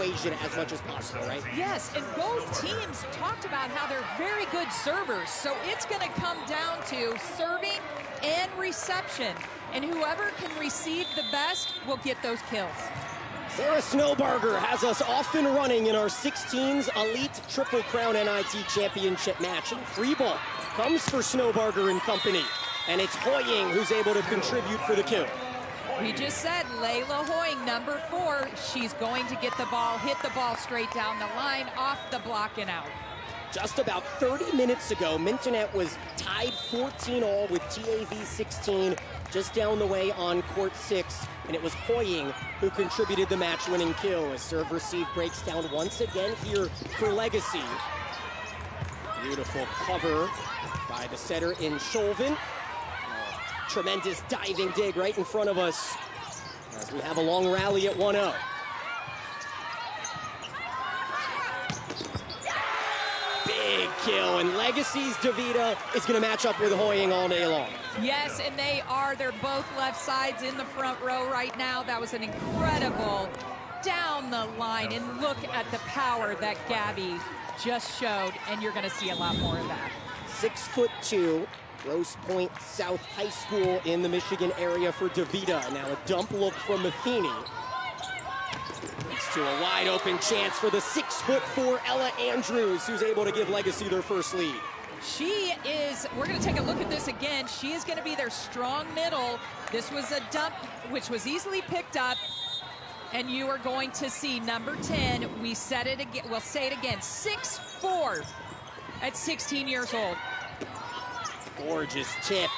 equation as much as possible, right? Yes, and both teams talked about how they're very good servers, so it's going to come down to serving and reception, and whoever can receive the best will get those kills. Sarah Snowbarger has us off and running in our 16s Elite Triple Crown NIT Championship match. And free ball comes for Snowbarger and company. And it's Hoying who's able to contribute for the kill. We just said Layla Hoying, number 4. She's going to get the ball, hit the ball straight down the line, off the block and out. Just about 30 minutes ago, Mintonnet was tied 14-all with TAV 16 just down the way on court 6. And it was Hoying who contributed the match-winning kill. A serve receive breaks down once again here for Legacy. Beautiful cover by the setter in Chauvin. Tremendous diving dig right in front of us as we have a long rally at 1-0. Big kill, and Legacy's Davida is going to match up with Hoying all day long. Yes, and they are. They're both left sides in the front row right now. That was an incredible down the line, and look at the power that Gabby just showed, and you're going to see a lot more of that. 6'2", Grosse Pointe South High School in the Michigan area for Davida. Now a dump look from Matheny. Leads to a wide open chance for the 6'4" Ella Andrews, who's able to give Legacy their first lead. She is, we're going to take a look at this again. She is going to be their strong middle. This was a dump which was easily picked up. And you are going to see number 10. We said it again. We'll say it again. 6'4" at 16 years old. Gorgeous tip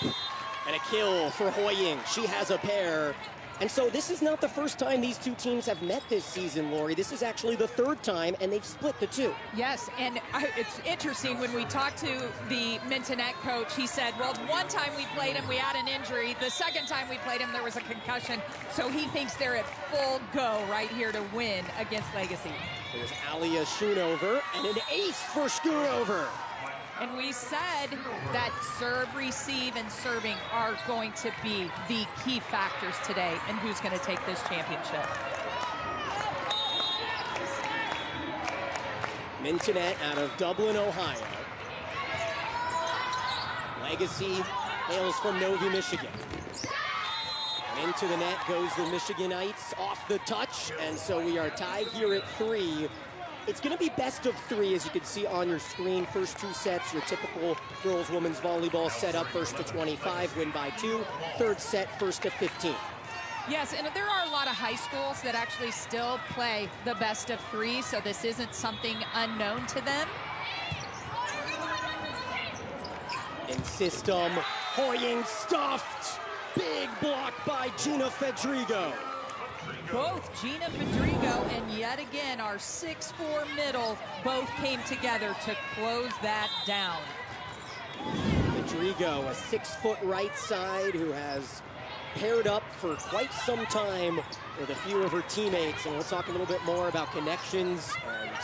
and a kill for Hoying. She has a pair. And so this is not the first time these two teams have met this season, Lori. This is actually the 3rd time, and they've split the 2. Yes, and it's interesting when we talked to the Mintonnet coach, he said, well, one time we played him, we had an injury. The second time we played him, there was a concussion. So he thinks they're at full go right here to win against Legacy. There's Alia Schoonover and an ace for Schoonover. And we said that serve, receive, and serving are going to be the key factors today and who's going to take this championship. Mintonnet out of Dublin, Ohio. Legacy hails from Novi, Michigan. And into the net goes the Michiganites off the touch, and so we are tied here at 3. It's going to be best of 3, as you can see on your screen. First 2 sets, your typical girls women's volleyball setup, first to 25, win by 2. Third set, first to 15. Yes, and there are a lot of high schools that actually still play the best of 3, so this isn't something unknown to them. In system, Hoying stuffed. Big block by Gina Fedrigo. Both Gina Fedrigo and yet again our 6'4" middle both came together to close that down. Fedrigo, a 6-foot right side who has paired up for quite some time with a few of her teammates, and we'll talk a little bit more about connections and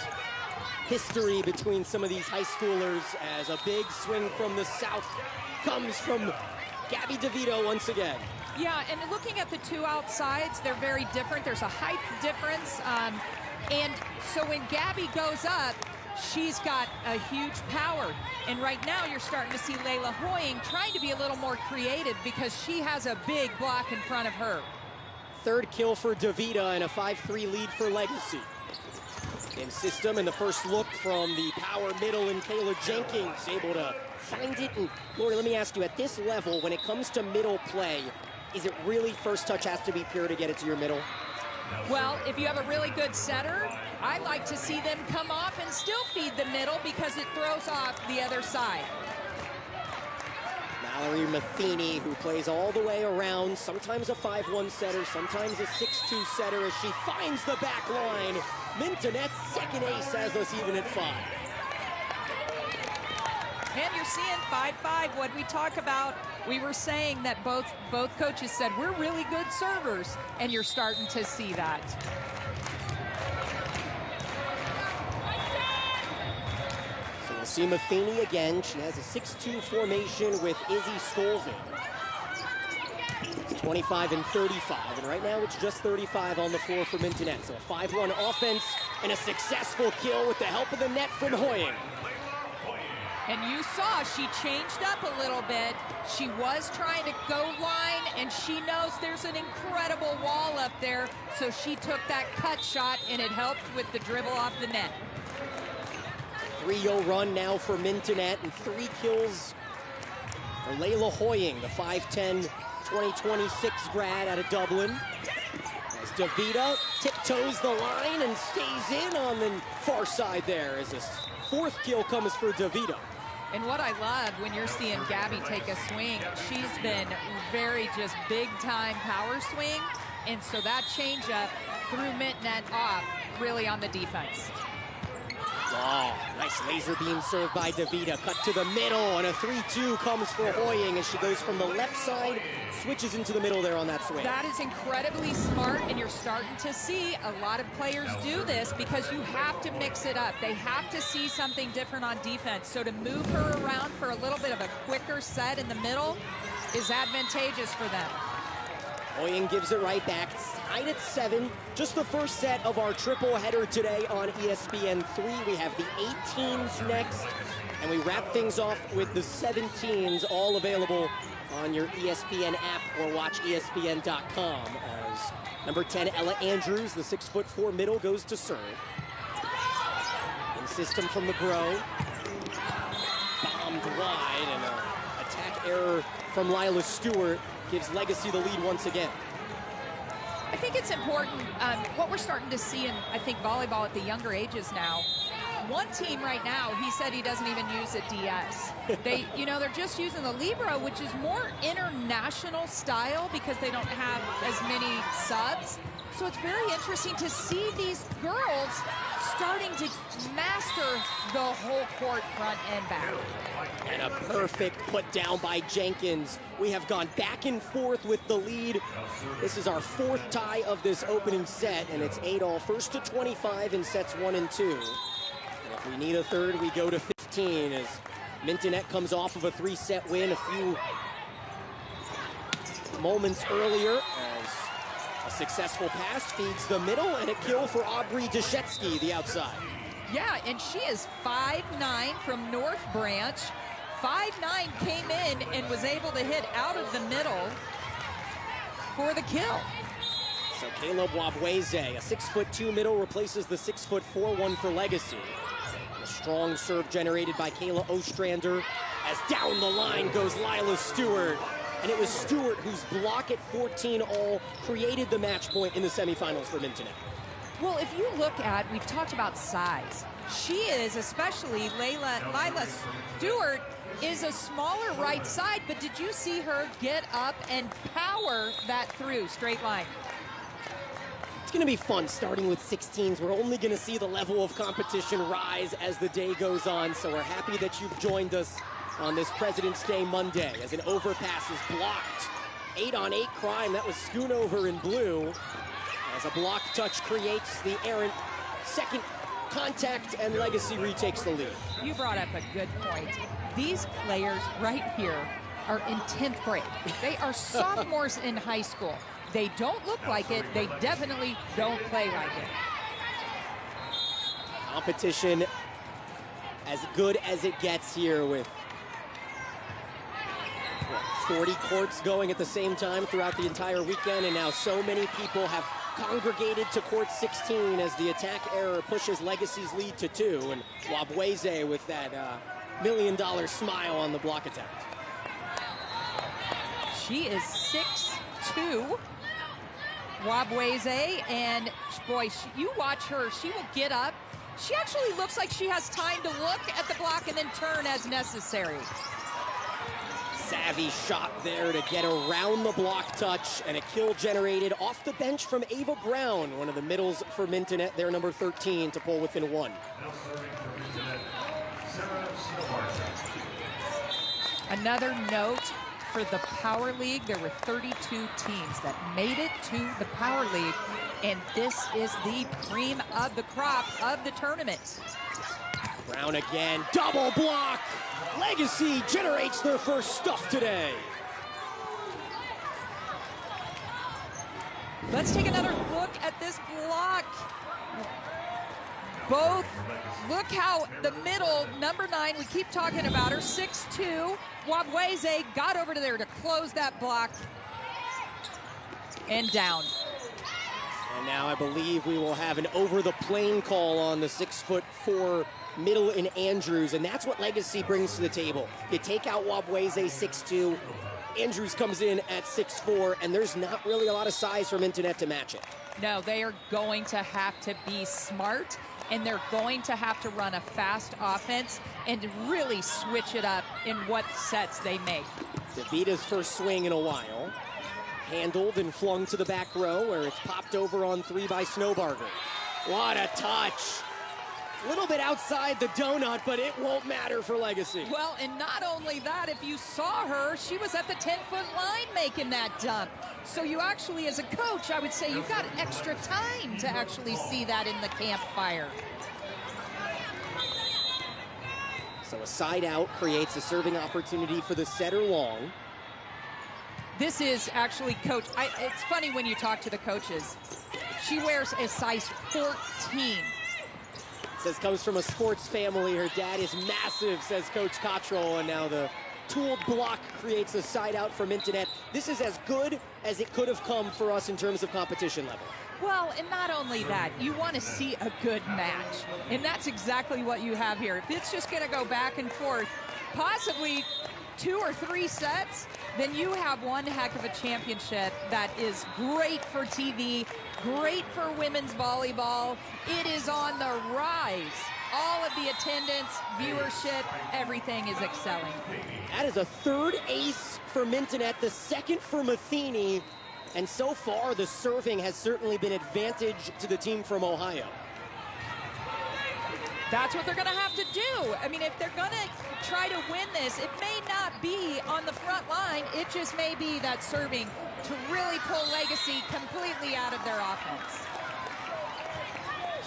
history between some of these high schoolers as a big swing from the south comes from Gabby Davida once again. Yeah, and looking at the 2 outsides, they're very different. There's a height difference. And so when Gabby goes up, she's got a huge power. And right now you're starting to see Layla Hoying trying to be a little more creative because she has a big block in front of her. 3rd kill for Davida and a 5-3 lead for Legacy. In system, and the first look from the power middle, and Kayla Jenkins able to find it. And Lori, let me ask you, at this level, when it comes to middle play, is it really first touch has to be pure to get it to your middle? Well, if you have a really good setter, I like to see them come off and still feed the middle because it throws off the other side. Mallory Matheny, who plays all the way around, sometimes a 5-1 setter, sometimes a 6-2 setter as she finds the back line. Mintonet's second ace has us even at 5. And you're seeing 5-5. What we talk about, we were saying that both coaches said we're really good servers, and you're starting to see that. So we'll see Matheny again. She has a 6-2 formation with Izzy Scolvin. It's 25 and 35, and right now it's just 35 on the floor for Mintonnet. So a 5-1 offense and a successful kill with the help of the net from Hoying. And you saw she changed up a little bit. She was trying to go line, and she knows there's an incredible wall up there, so she took that cut shot, and it helped with the dribble off the net. 3-0 run now for Mintonnet, and 3 kills for Layla Hoying, the 5'10", 2026 grad out of Dublin. As Davida tiptoes the line and stays in on the far side there, as this 4th kill comes for Davida. And what I love when you're seeing Gabby take a swing, she's been very just big-time power swing, and so that changeup threw Mintonnet off really on the defense. Oh, nice laser beam served by Davida. Cut to the middle, and a 3-2 comes for Hoying as she goes from the left side, switches into the middle there on that swing. That is incredibly smart, and you're starting to see a lot of players do this because you have to mix it up. They have to see something different on defense. So to move her around for a little bit of a quicker set in the middle is advantageous for them. Hoying gives it right back. It's tied at 7. Just the first set of our triple header today on ESPN3. We have the 18s next, and we wrap things off with the 17s, all available on your ESPN app or watch ESPN.com. As number 10, Ella Andrews, the 6'4" middle, goes to serve. In system from the Bro. Bombed wide, and an attack error from Lila Stewart gives Legacy the lead once again. I think it's important, what we're starting to see in, I think, volleyball at the younger ages now. One team right now, he said he doesn't even use a DS. They're just using the Libero, which is more international style because they don't have as many subs. So it's very interesting to see these girls starting to master the whole court front and back. And a perfect put down by Jenkins. We have gone back and forth with the lead. This is our 4th tie of this opening set, and it's 8-all. First to 25 in sets 1 and 2. And if we need a third, we go to 15 as Mintonnet comes off of a 3-set win a few moments earlier, as a successful pass feeds the middle, and a kill for Aubrey Deshetsky, the outside. Yeah, and she is 5'9" from North Branch. 5'9" came in and was able to hit out of the middle for the kill. So Caleb Wabweze, a 6'2" middle, replaces the 6'4" one for Legacy. A strong serve generated by Kayla Ostrander, as down the line goes Lila Stewart. And it was Stewart whose block at 14-all created the match point in the semifinals for Mintonnet. Well, if you look at, we've talked about size. She is, especially Lila Stewart, is a smaller right side, but did you see her get up and power that through straight line? It's going to be fun starting with 16s. We're only going to see the level of competition rise as the day goes on, so we're happy that you've joined us on this President's Day Monday as an overpass is blocked. 8-on-8 crime. That was Schoonover in blue. As a block touch creates the errant second contact, and Legacy retakes the lead. You brought up a good point. These players right here are in 10th grade. They are sophomores in high school. They don't look like it. They definitely don't play like it. Competition as good as it gets here with 40 courts going at the same time throughout the entire weekend, and now so many people have congregated to court 16 as the attack error pushes Legacy's lead to 2, and Wabweze with that $1 million smile on the block attempt. She is 6'2", Wabweze, and boy, you watch her, she will get up. She actually looks like she has time to look at the block and then turn as necessary. Savvy shot there to get around the block touch, and a kill generated off the bench from Ava Brown, one of the middles for Mintonnet, their number 13, to pull within 1. Another note for the Power League, there were 32 teams that made it to the Power League, and this is the cream of the crop of the tournament. Brown again, double block! Legacy generates their first stuff today. Let's take another look at this block. both. Look how the middle, number 9, we keep talking about her, 6'2", Wabweze got over to there to close that block. And down. And now I believe we will have an over-the-plane call on the 6'4" middle in Andrews, and that's what Legacy brings to the table. You take out Wabweze, 6'2", Andrews comes in at 6'4", and there's not really a lot of size for Mintonnet to match it. No, they are going to have to be smart, and they're going to have to run a fast offense and really switch it up in what sets they make. DeVita's first swing in a while. Handled and flung to the back row where it's popped over on 3 by Snowbarger. What a touch. A little bit outside the donut, but it won't matter for Legacy. Well, and not only that, if you saw her, she was at the 10-foot line making that dump. So you actually, as a coach, I would say you've got extra time to actually see that in the campfire. So a side out creates a serving opportunity for the setter long. This is actually coach. It's funny when you talk to the coaches. She wears a size 14. Says comes from a sports family. Her dad is massive, says Coach Cottrell. And now the tooled block creates a side out for Mintonnet. This is as good as it could have come for us in terms of competition level. Well, and not only that, you want to see a good match. And that's exactly what you have here. If it's just going to go back and forth, possibly 2 or 3 sets, then you have one heck of a championship that is great for TV, great for women's volleyball. It is on the rise. All of the attendance, viewership, everything is excelling. That is a 3rd ace for Mintonnet, the 2nd for Matheny. And so far, the serving has certainly been advantage to the team from Ohio. That's what they're going to have to do. I mean, if they're going to try to win this, it may not be on the front line. It just may be that serving to really pull Legacy completely out of their offense.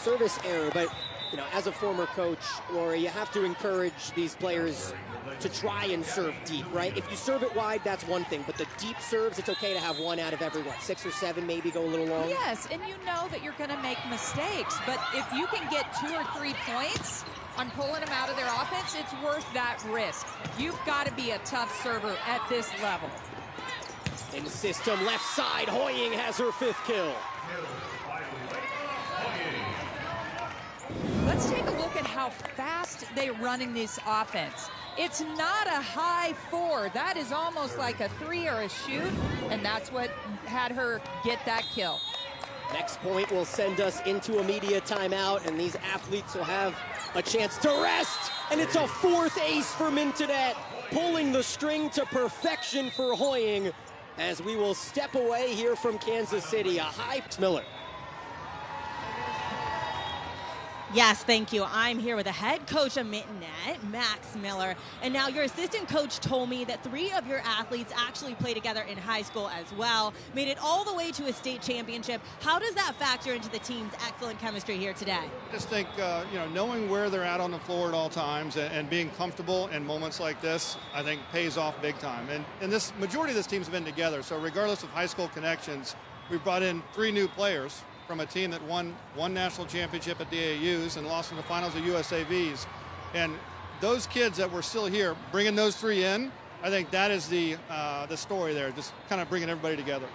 Service error, but you know, as a former coach, Laura, you have to encourage these players to try and serve deep, right? If you serve it wide, that's one thing, but the deep serves, it's okay to have 1 out of every, 6 or 7, maybe go a little long? Yes, and you know that you're going to make mistakes, but if you can get 2 or 3 points on pulling them out of their offense, it's worth that risk. You've got to be a tough server at this level. In system, left side, Hoying has her 5th kill. Let's take a look at how fast they're running this offense. It's not a high 4. That is almost like a 3 or a shoot, and that's what had her get that kill. Next point will send us into a media timeout, and these athletes will have a chance to rest. And it's a 4th ace for Mintonnet, pulling the string to perfection for Hoying, as we will step away here from Kansas City. A high Miller. Yes, thank you. I'm here with the head coach of Mintonnet, Max Miller. And now your assistant coach told me that 3 of your athletes actually played together in high school as well, made it all the way to a state championship. How does that factor into the team's excellent chemistry here today? I just think, knowing where they're at on the floor at all times and being comfortable in moments like this, I think pays off big time. And this majority of this team's been together, so regardless of high school connections, we've brought in 3 new players from a team that won 1 national championship at the AAUs and lost in the finals of USAVs. And those kids that were still here, bringing those 3 in, I think that is the story there, just kind of bringing everybody together.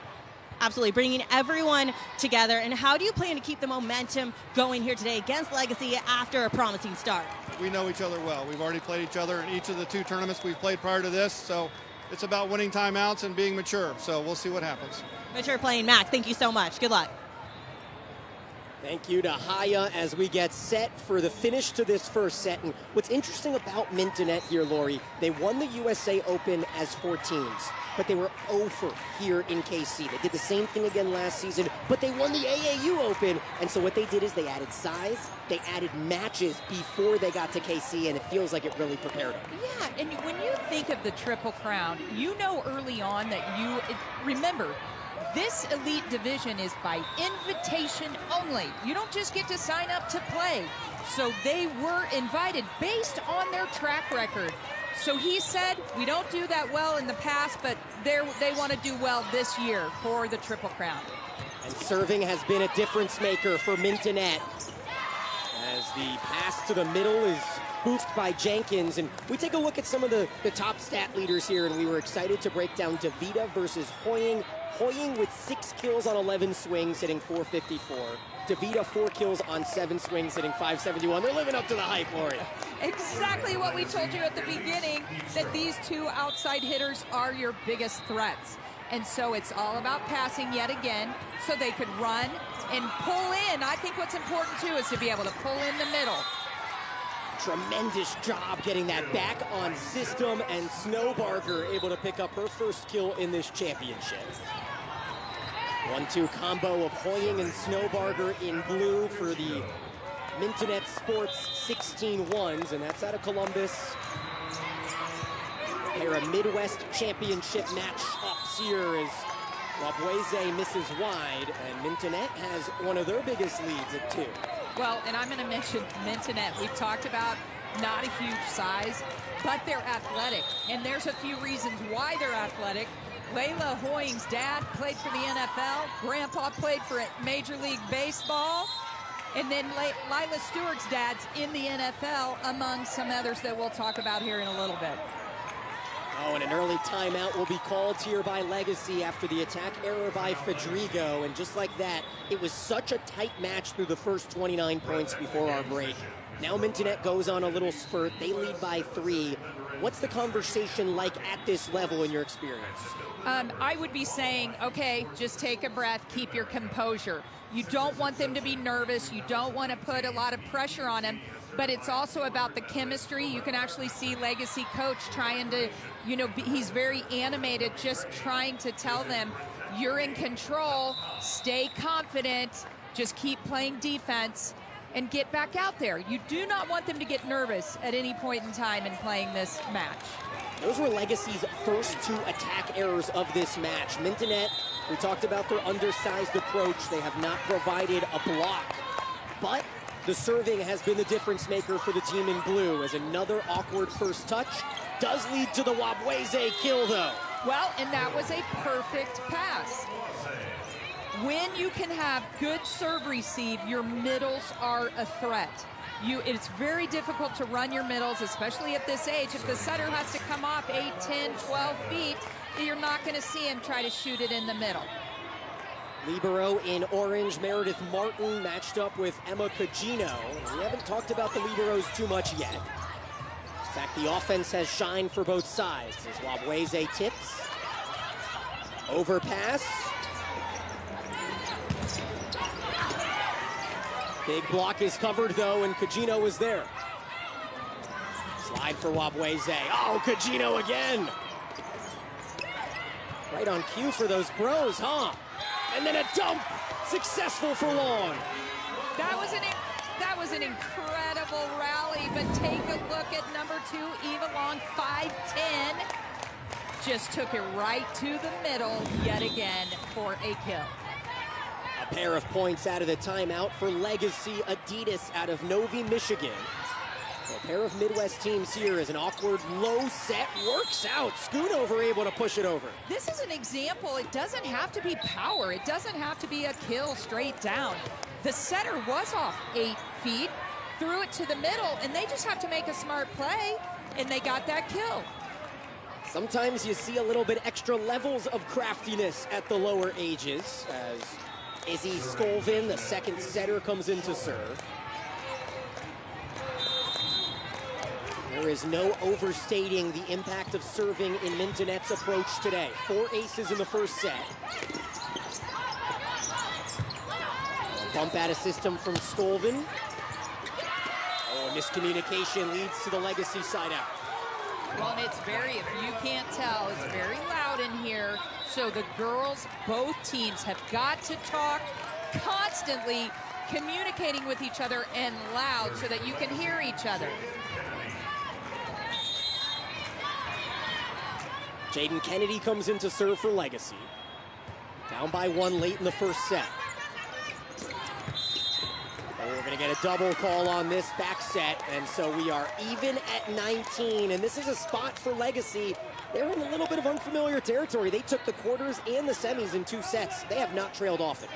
Absolutely, bringing everyone together. And how do you plan to keep the momentum going here today against Legacy after a promising start? We know each other well. We've already played each other in each of the 2 tournaments we've played prior to this, so it's about winning timeouts and being mature. So we'll see what happens. Mature playing, Max. Thank you so much. Good luck. Thank you to Haya as we get set for the finish to this first set. And what's interesting about Mintonnet here, Lori, they won the USA Open as 4 teams, but they were 0 for here in KC. They did the same thing again last season, but they won the AAU Open. And so what they did is they added size, they added matches before they got to KC, and it feels like it really prepared them. Yeah, and when you think of the Triple Crown, you know early on that remember, this elite division is by invitation only. You don't just get to sign up to play. So they were invited based on their track record. So he said, we don't do that well in the past, but they want to do well this year for the Triple Crown. And serving has been a difference maker for Mintonnet, as The pass to the middle is boofed by Jenkins, and we take a look at some of the top stat leaders here, and we were excited to break down DeVita versus Hoying. Hoying with 6 kills on 11 swings, hitting .454. DeVita 4 kills on 7 swings, hitting .571. They're living up to the hype, Lori. Exactly what we told you at the beginning, that these two outside hitters are your biggest threats. And so it's all about passing yet again, so they could run and pull in. I think what's important too is to be able to pull in the middle. Tremendous job getting that back on system, and Snowbarger able to pick up her first kill in this championship. 1-2 combo of Hoying and Snowbarger in blue for the Mintonnet Sports 16-1s, and that's out of Columbus. Pair of Midwest Championship match-ups here as Wabweze misses wide, and Mintonnet has one of their biggest leads at 2. Well, and I'm going to mention Mintonnet. We've talked about not a huge size, but they're athletic, and there's a few reasons why they're athletic. Layla Hoying's dad played for the NFL. Grandpa played for Major League Baseball. And then Lila Stewart's dad's in the NFL, among some others that we'll talk about here in a little bit. Oh, and an early timeout will be called here by Legacy after the attack error by Fedrigo. And just like that, it was such a tight match through the first 29 points before our break. Now Mintonnet goes on a little spurt. They lead by 3. What's the conversation like at this level in your experience? I would be saying, okay, just take a breath, keep your composure. You don't want them to be nervous. You don't want to put a lot of pressure on them, but it's also about the chemistry. You can actually see Legacy coach trying to, he's very animated, just trying to tell them, you're in control, stay confident, just keep playing defense and get back out there. You do not want them to get nervous at any point in time in playing this match. Those were Legacy's first 2 attack errors of this match. Mintonnet, we talked about their undersized approach. They have not provided a block, but the serving has been the difference maker for the team in blue, as another awkward first touch does lead to the Wabweze kill, though. Well, and that was a perfect pass. When you can have good serve receive, your middles are a threat. It's very difficult to run your middles, especially at this age. If the setter has to come off 8, 10, 12 feet, you're not going to see him try to shoot it in the middle. Libero in orange, Meredith Martin matched up with Emma Cugino. We haven't talked about the Liberos too much yet. In fact, the offense has shined for both sides as Wabweze tips. Overpass. Big block is covered, though, and Cugino is there. Slide for Wabweze. Oh, Cugino again. Right on cue for those pros, huh? And then a dump. Successful for Long. That was an incredible rally, but take a look at number 2, Eva Long, 5'10". Just took it right to the middle yet again for a kill. A pair of points out of the timeout for Legacy Adidas out of Novi, Michigan. So a pair of Midwest teams here as an awkward low set works out. Schoonover able to push it over. This is an example. It doesn't have to be power. It doesn't have to be a kill straight down. The setter was off 8 feet, threw it to the middle, and they just have to make a smart play, and they got that kill. Sometimes you see a little bit extra levels of craftiness at the lower ages as Izzy Scolvin, the second setter, comes in to serve. There is no overstating the impact of serving in Mintonet's approach today. 4 aces in the first set. Bump out of system from Scolvin. Oh, miscommunication leads to the Legacy side out. Well, and it's if you can't tell, it's very loud in here. So the girls, both teams have got to talk constantly, communicating with each other and loud so that you can hear each other. Jaden Kennedy comes in to serve for Legacy. Down by 1 late in the first set. Oh, we're gonna get a double call on this back set, and so we are even at 19, and this is a spot for Legacy. They're in a little bit of unfamiliar territory. They took the quarters and the semis in 2 sets. They have not trailed often.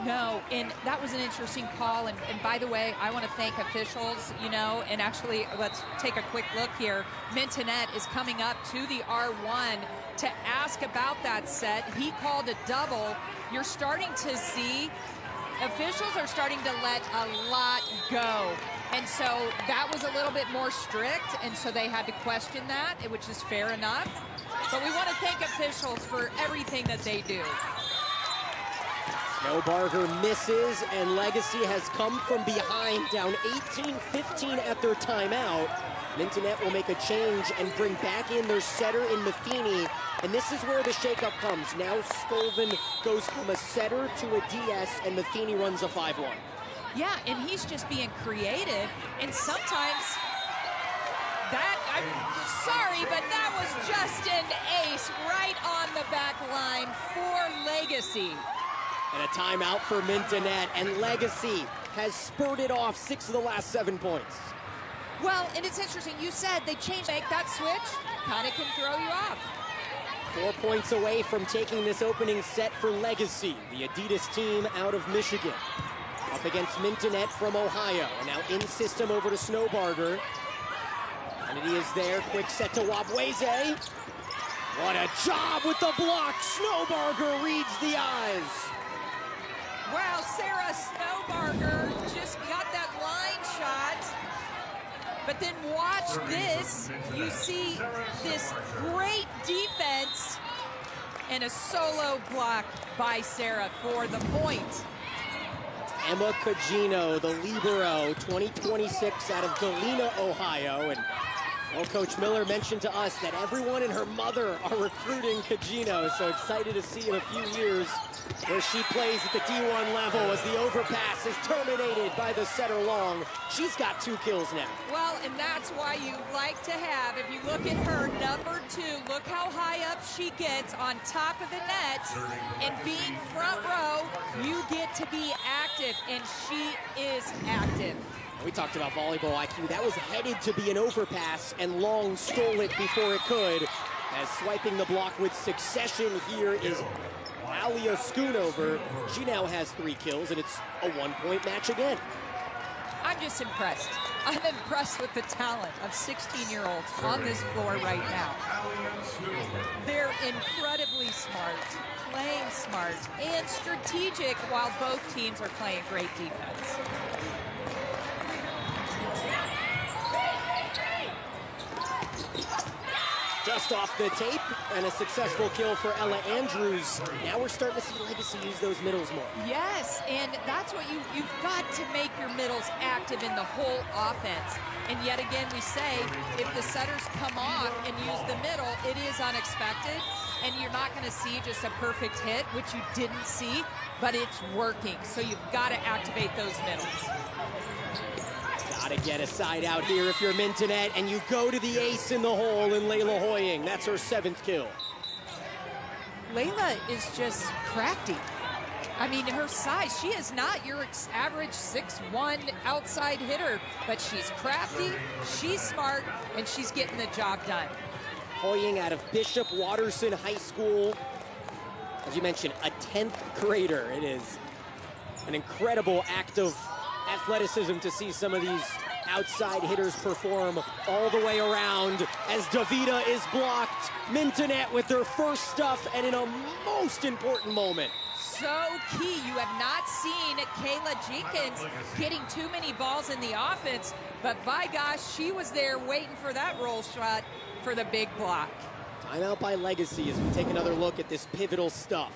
No, and that was an interesting call. And by the way, I want to thank officials, you know, and actually let's take a quick look here. Mintonnet is coming up to the R1 to ask about that set. He called a double. You're starting to see officials are starting to let a lot go. And so that was a little bit more strict, and so they had to question that, which is fair enough. But we want to thank officials for everything that they do. Snowbarger misses, and Legacy has come from behind, down 18-15 at their timeout. Mintonnet will make a change and bring back in their setter in Matheny, and this is where the shakeup comes. Now Scolvin goes from a setter to a DS, and Matheny runs a 5-1. Yeah, and he's just being creative, and sometimes I'm sorry, but that was just an ace right on the back line for Legacy. And a timeout for Mintonnet, and Legacy has spurted off 6 of the last 7 points. Well, and it's interesting, you said they changed, make that switch, kind of can throw you off. 4 points away from taking this opening set for Legacy, the Adidas team out of Michigan. Up against Mintonnet from Ohio, and now in system over to Snowbarger. Kennedy is there, quick set to Wabweze. What a job with the block, Snowbarger reads the eyes. Wow, Sarah Snowbarger just got that line shot. But then watch this. You see this great defense and a solo block by Sarah for the point. Emma Cugino, the libero, 2026 out of Galena, Ohio. And well, Coach Miller mentioned to us that everyone and her mother are recruiting Cugino, so excited to see in a few years where she plays at the D1 level as the overpass is terminated by the setter Long. She's got 2 kills now. Well, and that's why you like to have, if you look at her number 2, look how high up she gets on top of the net, and being front row, you get to be active, and she is active. We talked about volleyball IQ. That was headed to be an overpass, and Long stole it before it could. As swiping the block with succession here is Alia Schoonover. She now has 3 kills, and it's a 1-point match again. I'm just impressed. I'm impressed with the talent of 16-year-olds on this floor right now. They're incredibly smart, playing smart, and strategic while both teams are playing great defense. Just off the tape, and a successful kill for Ella Andrews. Now we're starting to see Legacy use those middles more. Yes, and that's what you've got to make your middles active in the whole offense. And yet again, we say, if the setters come off and use the middle, it is unexpected, and you're not going to see just a perfect hit, which you didn't see, but it's working. So you've got to activate those middles. Gotta get a side out here if you're Mintonnet, and you go to the ace in the hole in Layla Hoying. That's her 7th kill. Layla is just crafty. I mean, her size, she is not your average 6'1" outside hitter, but she's crafty, she's smart, and she's getting the job done. Hoying out of Bishop Watterson High School. As you mentioned, a 10th grader. It is an incredible act of athleticism to see some of these outside hitters perform all the way around as Davida is blocked. Mintonnet with their first stuff, and in a most important moment. So key. You have not seen Kayla Jenkins getting too many balls in the offense, but by gosh, she was there waiting for that roll shot for the big block. Timeout by Legacy as we take another look at this pivotal stuff.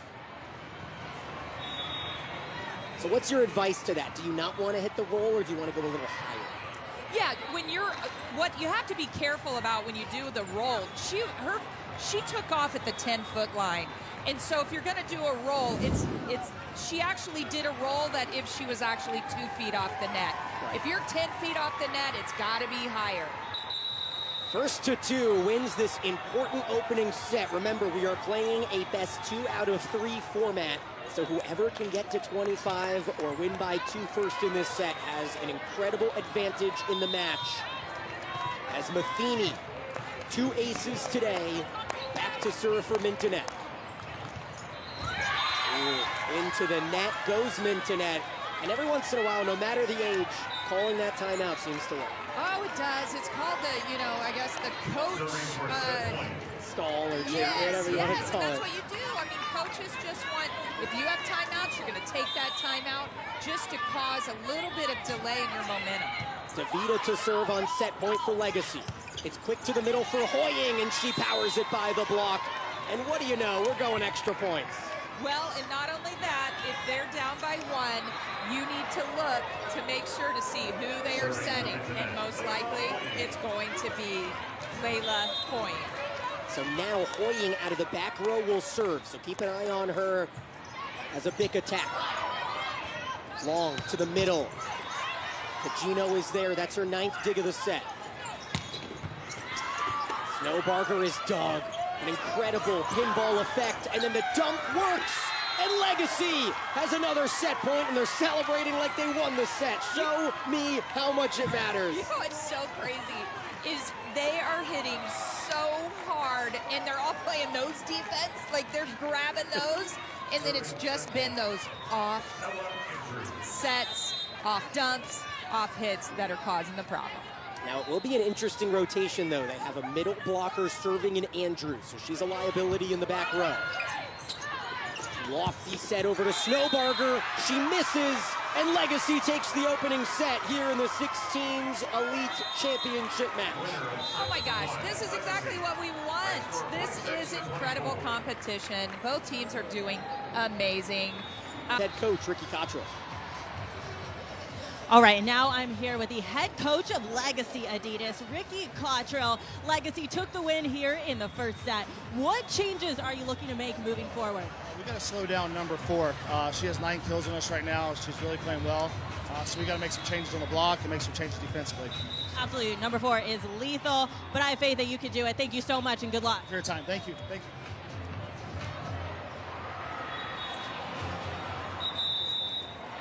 So what's your advice to that? Do you not want to hit the roll, or do you want to go a little higher? Yeah, when you're, what you have to be careful about when you do the roll, she took off at the 10-foot line. And so if you're going to do a roll, she actually did a roll that if she was actually 2 feet off the net. Right. If you're 10 feet off the net, it's got to be higher. First to 2 wins this important opening set. Remember, we are playing a best 2 out of 3 format. So whoever can get to 25 or win by 2 first in this set has an incredible advantage in the match. As Matheny, 2 aces today, back to serve for Mintonnet. Into the net goes Mintonnet. And every once in a while, no matter the age, calling that timeout seems to work. Oh, it does. It's called the, I guess the coach stall or yes, whatever you want to call that's it. what you do. I mean, coaches just want, if you have timeouts, you're going to take that timeout just to cause a little bit of delay in your momentum. DeVita to serve on set point for Legacy. It's quick to the middle for Hoying, and she powers it by the block. And what do you know? We're going extra points. Well, and not only that, if they're down by 1, you need to look to make sure to see who they are setting. And most likely, it's going to be Layla Hoying. So now Hoying out of the back row will serve. So keep an eye on her as a big attack. Long to the middle. Pagino is there. That's her 9th dig of the set. Snowbarger is dug. An incredible pinball effect, and then the dunk works, and Legacy has another set point, and they're celebrating like they won the set. Show me how much it matters. You know what's so crazy is they are hitting so hard, and they're all playing nose defense, like they're grabbing those, and then it's just been those off sets, off dunks, off hits that are causing the problem. Now, it will be an interesting rotation, though. They have a middle blocker serving in Andrews, so she's a liability in the back row. Lofty set over to Snowbarger. She misses, and Legacy takes the opening set here in the 16s Elite Championship match. Oh my gosh, this is exactly what we want. This is incredible competition. Both teams are doing amazing. Head coach, Ricky Cottrell. All right, now I'm here with the head coach of Legacy Adidas, Ricky Cottrell. Legacy took the win here in the first set. What changes are you looking to make moving forward? We got to slow down number 4. She has 9 kills on us right now. She's really playing well. So we got to make some changes on the block and make some changes defensively. Absolutely. Number 4 is lethal, but I have faith that you can do it. Thank you so much and good luck. For your time. Thank you. Thank you.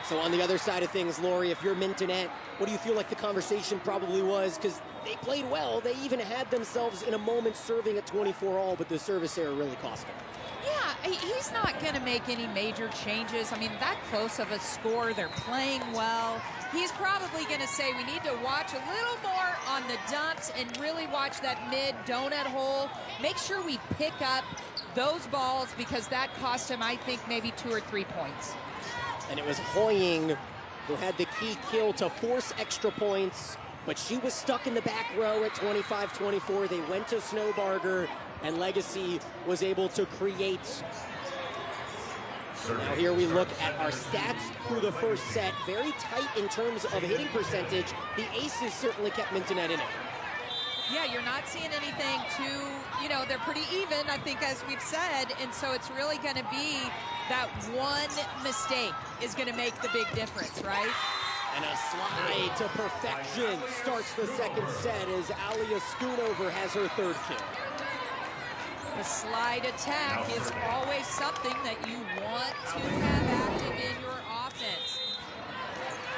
So on the other side of things, Lori, if you're Mintonnet, what do you feel like the conversation probably was? Because they played well. They even had themselves in a moment serving at 24 all, but the service error really cost them. Yeah, he's not going to make any major changes. I mean, that close of a score, they're playing well. He's probably going to say we need to watch a little more on the dumps and really watch that mid donut hole. Make sure we pick up those balls because that cost him, I think, maybe 2 or 3 points. And it was Hoying who had the key kill to force extra points, but she was stuck in the back row at 25-24. They went to Snowbarger, and Legacy was able to create. Now here we look at our stats through the first set. Very tight in terms of hitting percentage. The aces certainly kept Mintonnet in it. Yeah, you're not seeing anything too, they're pretty even, I think, as we've said, and so it's really going to be that one mistake is going to make the big difference, right? And a slide to perfection starts the second set as Alia Schoonover has her 3rd kill. The slide attack is always something that you want to have active in your offense.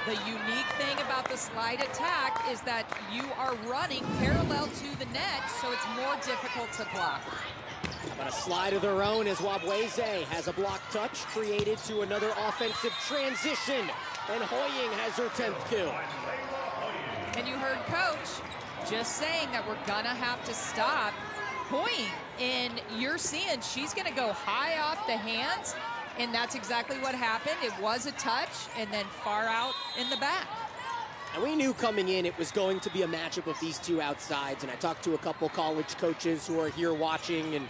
The unique thing about the slide attack is that you are running parallel to the net, so it's more difficult to block. How about a slide of their own as Wabweze has a block touch created to another offensive transition, and Hoying has her 10th kill. And you heard Coach just saying that we're gonna have to stop Hoying, and you're seeing she's gonna go high off the hands, and that's exactly what happened. It was a touch, and then far out in the back. And we knew coming in it was going to be a matchup of these two outsides, and I talked to a couple college coaches who are here watching, and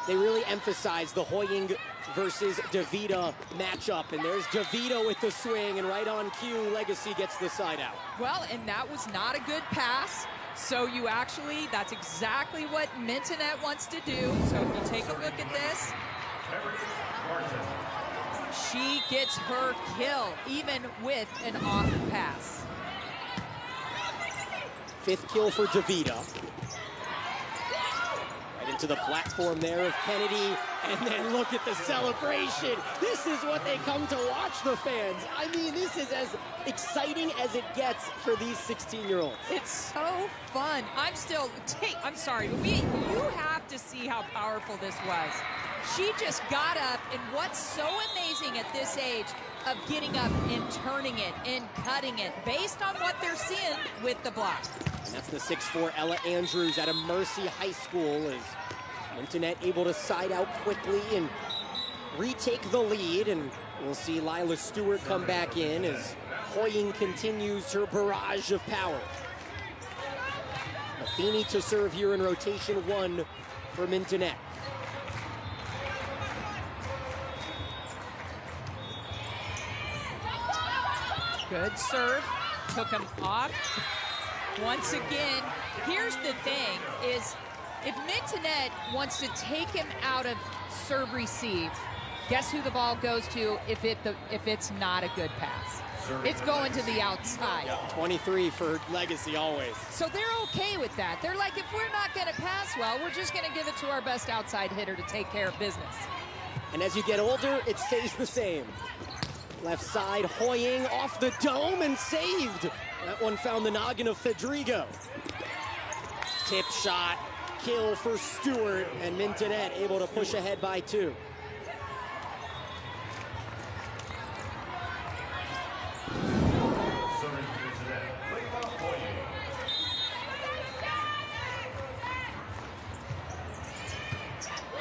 they really emphasized the Hoying versus DeVita matchup. And there's DeVita with the swing, and right on cue, Legacy gets the side out. Well, and that was not a good pass. So you actually, that's exactly what Mintonnet wants to do. So if you take a look at this, she gets her kill, even with an off pass. 5th kill for DeVita. Right into the platform there of Kennedy, and then look at the celebration. This is what they come to watch, the fans. I mean, this is as exciting as it gets for these 16-year-olds. It's so fun. I'm sorry, but you have to see how powerful this was. She just got up, and what's so amazing at this age of getting up and turning it and cutting it based on what they're seeing with the block. And that's the 6'4" Ella Andrews out of Mercy High School, as Mintonnet able to side out quickly and retake the lead, and we'll see Lila Stewart come back in as Hoying continues her barrage of power. Matheny to serve here in rotation 1 for Mintonnet. Good serve, took him off. Once again, here's the thing, is if Mintonnet wants to take him out of serve receive, guess who the ball goes to if it's not a good pass? It's going to the outside. 23 for Legacy always. So they're okay with that. They're like, if we're not going to pass well, we're just going to give it to our best outside hitter to take care of business. And as you get older, it stays the same. Left side, Hoying off the dome and saved. That one found the noggin of Fedrigo. Tip shot, kill for Stewart, and Mintonnet able to push ahead by 2.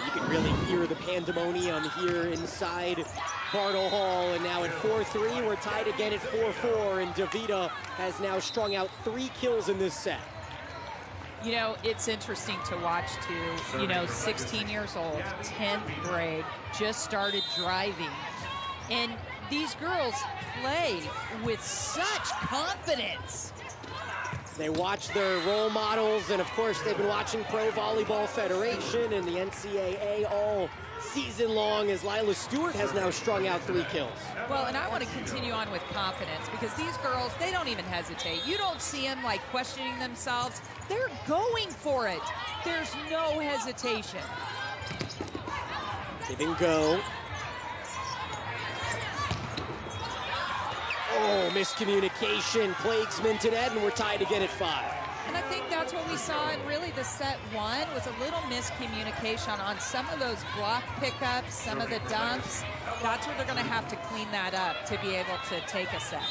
You can really hear the pandemonium here inside Bartle Hall, and now at 4-3, we're tied again at 4-4, and DeVita has now strung out 3 kills in this set. You know, it's interesting to watch too. You know, 16 years old, 10th grade, just started driving. And these girls play with such confidence. They watch their role models, and of course they've been watching Pro Volleyball Federation and the NCAA all season long, as Lila Stewart has now strung out 3 kills. Well, and I want to continue on with confidence, because these girls, they don't even hesitate. You don't see them like questioning themselves. They're going for it. There's no hesitation. Give and go. Oh, miscommunication plagues Mintonnet, and we're tied again at 5. And I think that's what we saw in really the set 1, was a little miscommunication on some of those block pickups, some of the dumps. That's where they're going to have to clean that up to be able to take a set.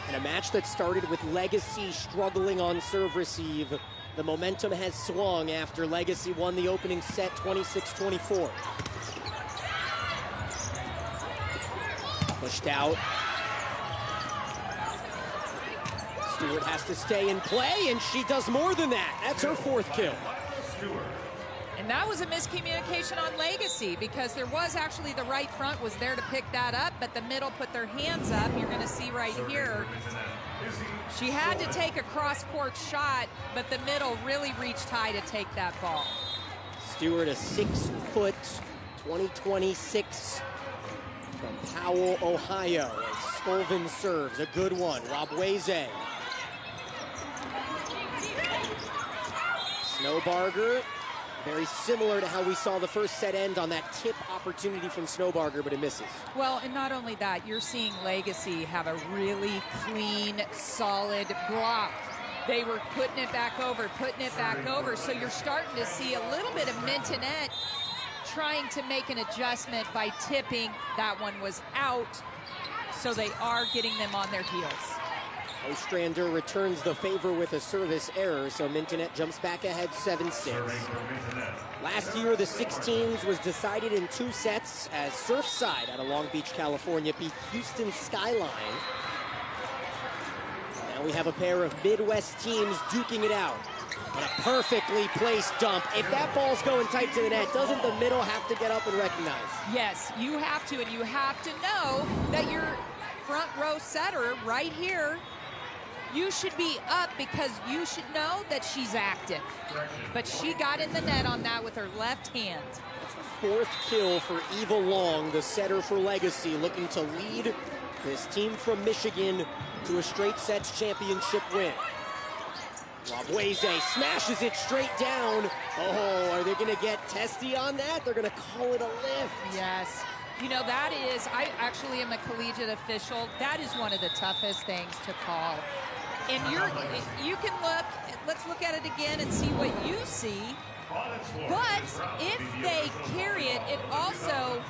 In a match that started with Legacy struggling on serve receive, the momentum has swung after Legacy won the opening set 26-24. Pushed out. Stewart has to stay in play, and she does more than that. That's her 4th kill. And that was a miscommunication on Legacy, because there was actually the right front was there to pick that up, but the middle put their hands up. You're going to see right here. She had to take a cross-court shot, but the middle really reached high to take that ball. Stewart, a 6-foot, 2026 from Powell, Ohio. As Scolvin serves, a good one. Robweze. Snowbarger, very similar to how we saw the first set end on that tip opportunity from Snowbarger, but it misses. Well, and not only that, you're seeing Legacy have a really clean, solid block. They were putting it back over, so you're starting to see a little bit of Mintonnet trying to make an adjustment by tipping. That one was out, so they are getting them on their heels. Ostrander returns the favor with a service error, so Mintonnet jumps back ahead 7-6. Last year, the 16s was decided in 2 sets as Surfside out of Long Beach, California beat Houston Skyline. Now we have a pair of Midwest teams duking it out. And a perfectly placed dump. If that ball's going tight to the net, doesn't the middle have to get up and recognize? Yes, you have to, and you have to know that your front row setter right here, you should be up, because you should know that she's active. But she got in the net on that with her left hand. That's the 4th kill for Eva Long, the setter for Legacy, looking to lead this team from Michigan to a straight sets championship win. Robweze smashes it straight down. Oh, are they going to get testy on that? They're going to call it a lift. Yes. You know, that is, I actually am a collegiate official. That is one of the toughest things to call. And you can look, let's look at it again and see what you see. But if they carry it, it also...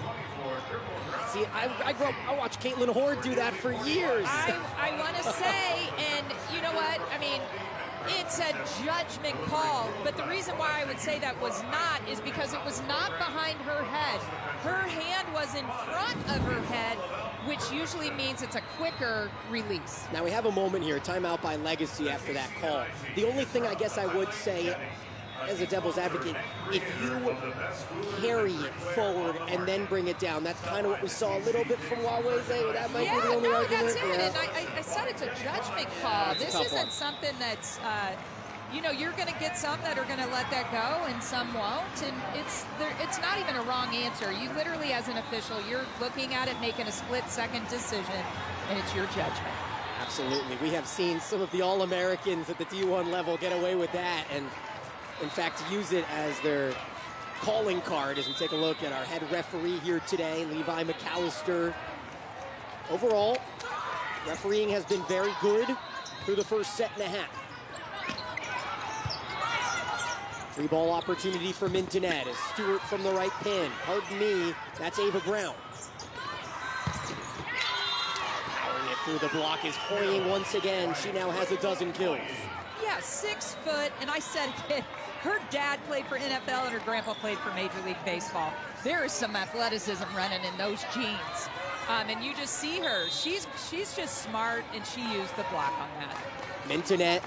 See, I watched Caitlin Horde do that for years. I want to say, and you know what? I mean, it's a judgment call, but the reason why I would say that was not is because it was not behind her head. Her hand was in front of her head, which usually means it's a quicker release. Now we have a moment here, timeout by Legacy after that call. The only thing I guess I would say, as a devil's advocate, if you carry it forward and then bring it down, that's kind of what we saw a little bit from Waweze. That might be the only argument. That's it. And I said it's a judgment call. That's this isn't something that's, you know, you're going to get some that are going to let that go and some won't. And it's not even a wrong answer. You literally, as an official, you're looking at it, making a split-second decision, and it's your judgment. Absolutely. We have seen some of the All-Americans at the D1 level get away with that, and in fact use it as their calling card as we take a look at our head referee here today, Levi McAllister. Overall, refereeing has been very good through the first set and a half. Free ball opportunity for Mintonnet as Stewart from the right pin. Pardon me, that's Ava Brown. Powering it through the block is Hoying once again. She now has a dozen kills. Yeah, 6 foot, and I said it. Her dad played for NFL and her grandpa played for Major League Baseball. There is some athleticism running in those genes. And you just see her. She's just smart, and she used the block on that. Mintonnet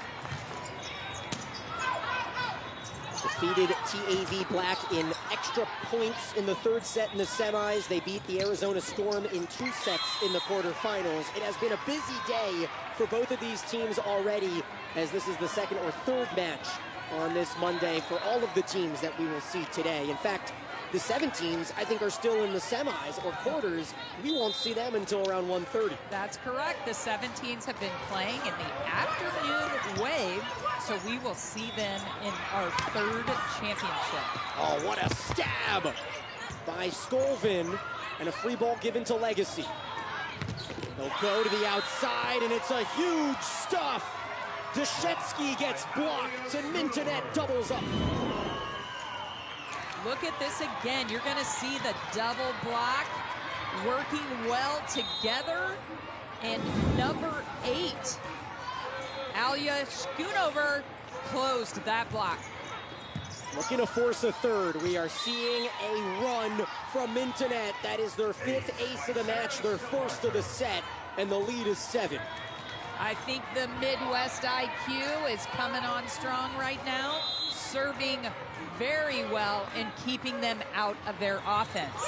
defeated TAV Black in extra points in the third set in the semis. They beat the Arizona Storm in 2 sets in the quarterfinals. It has been a busy day for both of these teams already, as this is the second or third match on this Monday for all of the teams that we will see today. In fact, the 7 teams, I think, are still in the semis or quarters. We won't see them until around 1:30. That's correct. The 7 teams have been playing in the afternoon wave, so we will see them in our 3rd championship. Oh, what a stab by Skolvin, and a free ball given to Legacy. They'll go to the outside, and it's a huge stuff. Deshetsky gets blocked, and Mintonnet doubles up. Look at this again. You're going to see the double block working well together. And number 8, Alia Schoonover, closed that block. Looking to force a third. We are seeing a run from Mintonnet. That is their 5th ace of the match, their 1st of the set, and the lead is 7. I think the Midwest IQ is coming on strong right now, serving very well and keeping them out of their offense.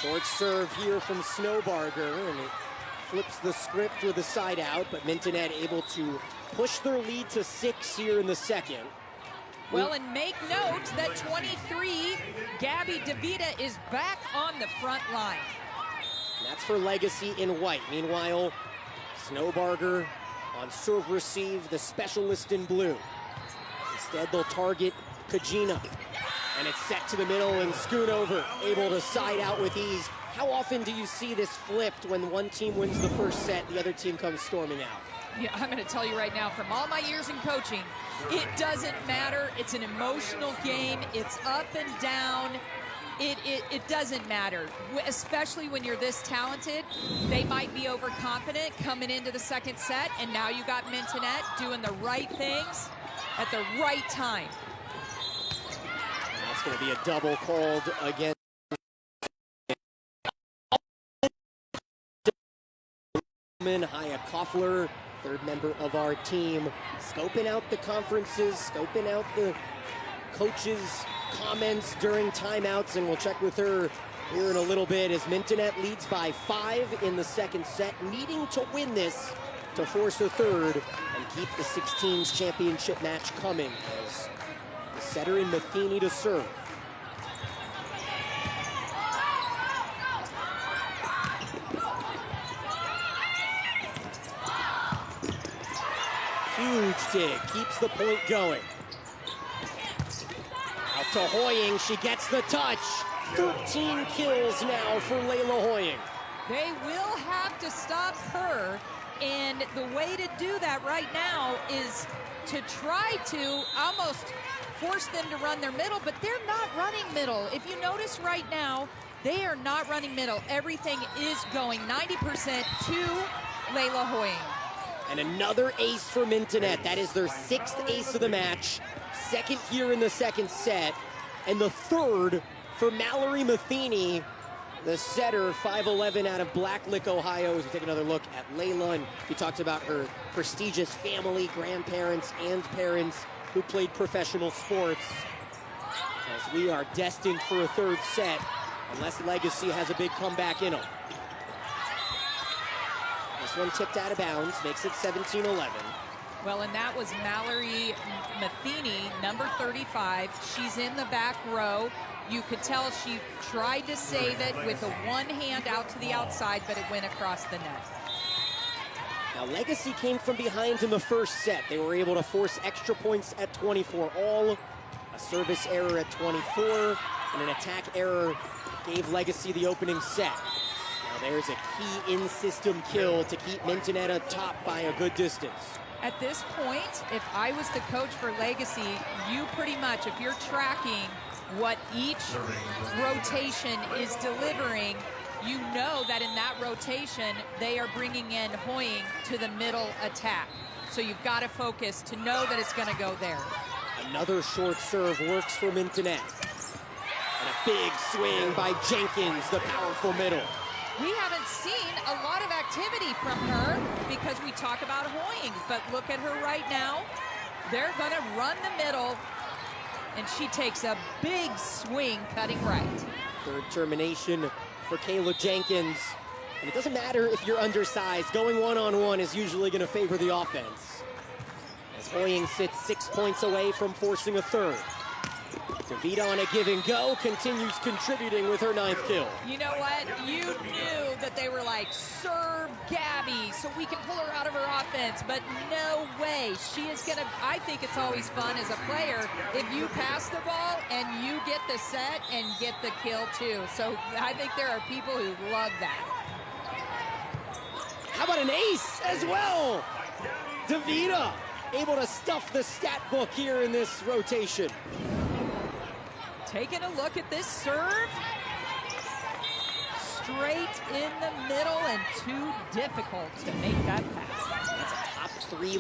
Short serve here from Snowbarger, and it flips the script with a side out, but Mintonnet able to push their lead to 6 here in the second. Well, and make note that 23, Gabby DeVita, is back on the front line. And that's for Legacy in white. Meanwhile, Snowbarger on serve receive, the specialist in blue. Instead, they'll target Kajina. And it's set to the middle, and Schoonover able to side out with ease. How often do you see this flipped when one team wins the first set, the other team comes storming out? Yeah, I'm going to tell you right now, from all my years in coaching, it doesn't matter. It's an emotional game. It's up and down. It doesn't matter, especially when you're this talented. They might be overconfident coming into the second set, and now you got Mintonnet doing the right things at the right time. That's going to be a double called again. Haya Koffler, 3rd member of our team, scoping out the conferences, scoping out the coaches' comments during timeouts, and we'll check with her here in a little bit as Mintonnet leads by 5 in the second set, needing to win this to force a third and keep the 16s championship match coming as the setter in Matheny to serve. Huge dig, keeps the point going. Out to Hoying, she gets the touch. 13 kills now for Layla Hoying. They will have to stop her, and the way to do that right now is to try to almost force them to run their middle, but they're not running middle. If you notice right now, they are not running middle. Everything is going 90% to Layla Hoying. And another ace for Mintonnet. That is their 6th ace of the match. 2nd here in the 2nd set. And the 3rd for Mallory Matheny, the setter, 5'11" out of Blacklick, Ohio. As we take another look at Layla, and we talked about her prestigious family, grandparents, and parents who played professional sports. As we are destined for a 3rd set, unless Legacy has a big comeback in them. This one tipped out of bounds, makes it 17-11. Well, and that was Mallory Matheny, number 35. She's in the back row. You could tell she tried to save it with a one hand out to the outside, but it went across the net. Now, Legacy came from behind in the 1st set. They were able to force extra points at 24 all, a service error at 24, and an attack error gave Legacy the opening set. Now, there's a key in-system kill to keep Mintonnet atop by a good distance. At this point, if I was the coach for Legacy, you pretty much, if you're tracking what each rotation is delivering, you know that in that rotation, they are bringing in Hoying to the middle attack. So you've got to focus to know that it's going to go there. Another short serve works for Mintonnet. And a big swing by Jenkins, the powerful middle. We haven't seen a lot of activity from her because we talk about Hoying, but look at her right now. They're going to run the middle, and she takes a big swing cutting right. 3rd termination for Kayla Jenkins. And it doesn't matter if you're undersized. Going one-on-one is usually going to favor the offense. As Hoying sits 6 points away from forcing a 3rd. DeVita on a give and go, continues contributing with her 9th kill. You know what? You knew that they were like, serve Gabby so we can pull her out of her offense, but no way. She is gonna, I think it's always fun as a player if you pass the ball and you get the set and get the kill too. So I think there are people who love that. How about an ace as well? DeVita able to stuff the stat book here in this rotation. Taking a look at this serve. Straight in the middle and too difficult to make that pass. That's a top 3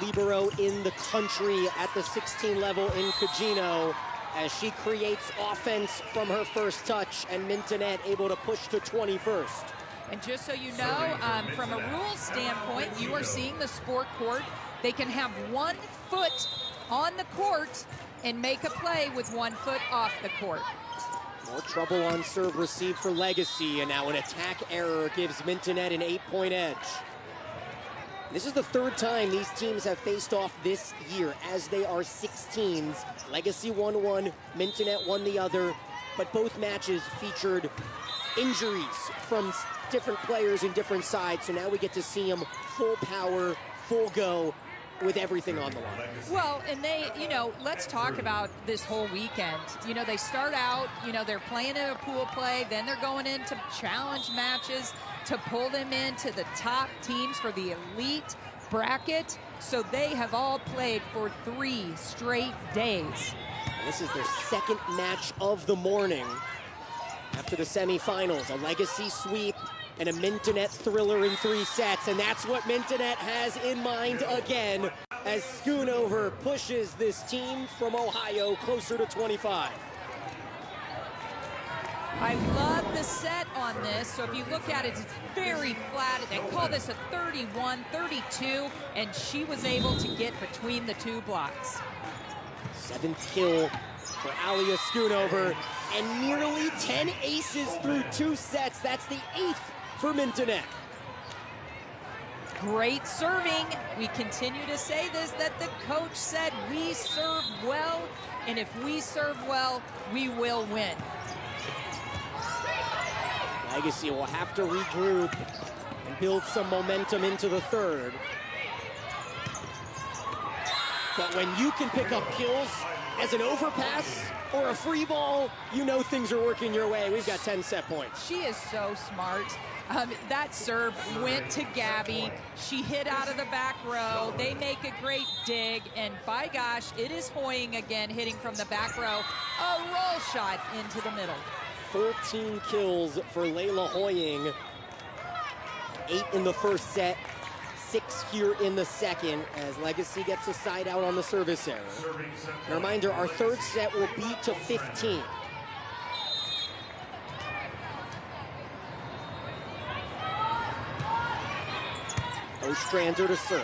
libero in the country at the 16 level in Cugino as she creates offense from her first touch, and Mintonnet able to push to 21st. And just so you know, from a rules standpoint, you are seeing the sport court. They can have 1 foot on the court and make a play with 1 foot off the court. More trouble on serve receive for Legacy, and now an attack error gives Mintonnet an 8-point edge. This is the 3rd time these teams have faced off this year, as they are 16s. Legacy won one, Mintonnet won the other, but both matches featured injuries from different players in different sides, so now we get to see them full power, full go, with everything on the line. Well, and they, you know, let's talk about this whole weekend. You know, they start out, you know, they're playing in a pool play, then they're going into challenge matches to pull them into the top teams for the elite bracket. So they have all played for 3 straight days. And this is their 2nd match of the morning after the semifinals. A Legacy sweep and a Mintonnet thriller in 3 sets, and that's what Mintonnet has in mind again as Schoonover pushes this team from Ohio closer to 25. I love the set on this. So if you look at it, it's very flat. They call this a 31-32, and she was able to get between the 2 blocks. 7th kill for Alia Schoonover, and nearly 10 aces through 2 sets. That's the 8th for Mintonnet. Great serving. We continue to say this, that the coach said we serve well, and if we serve well, we will win. Legacy will have to regroup and build some momentum into the 3rd. But when you can pick up kills, as an overpass or a free ball, you know things are working your way. We've got 10 set points. She is so smart. That serve went to Gabby. She hit out of the back row. They make a great dig, and by gosh, it is Hoying again hitting from the back row. A roll shot into the middle. 14 kills for Layla Hoying. 8 in the first set, 6 here in the second, as Legacy gets a side out on the service error. A reminder, our third set will be to 15. Ostrander to serve.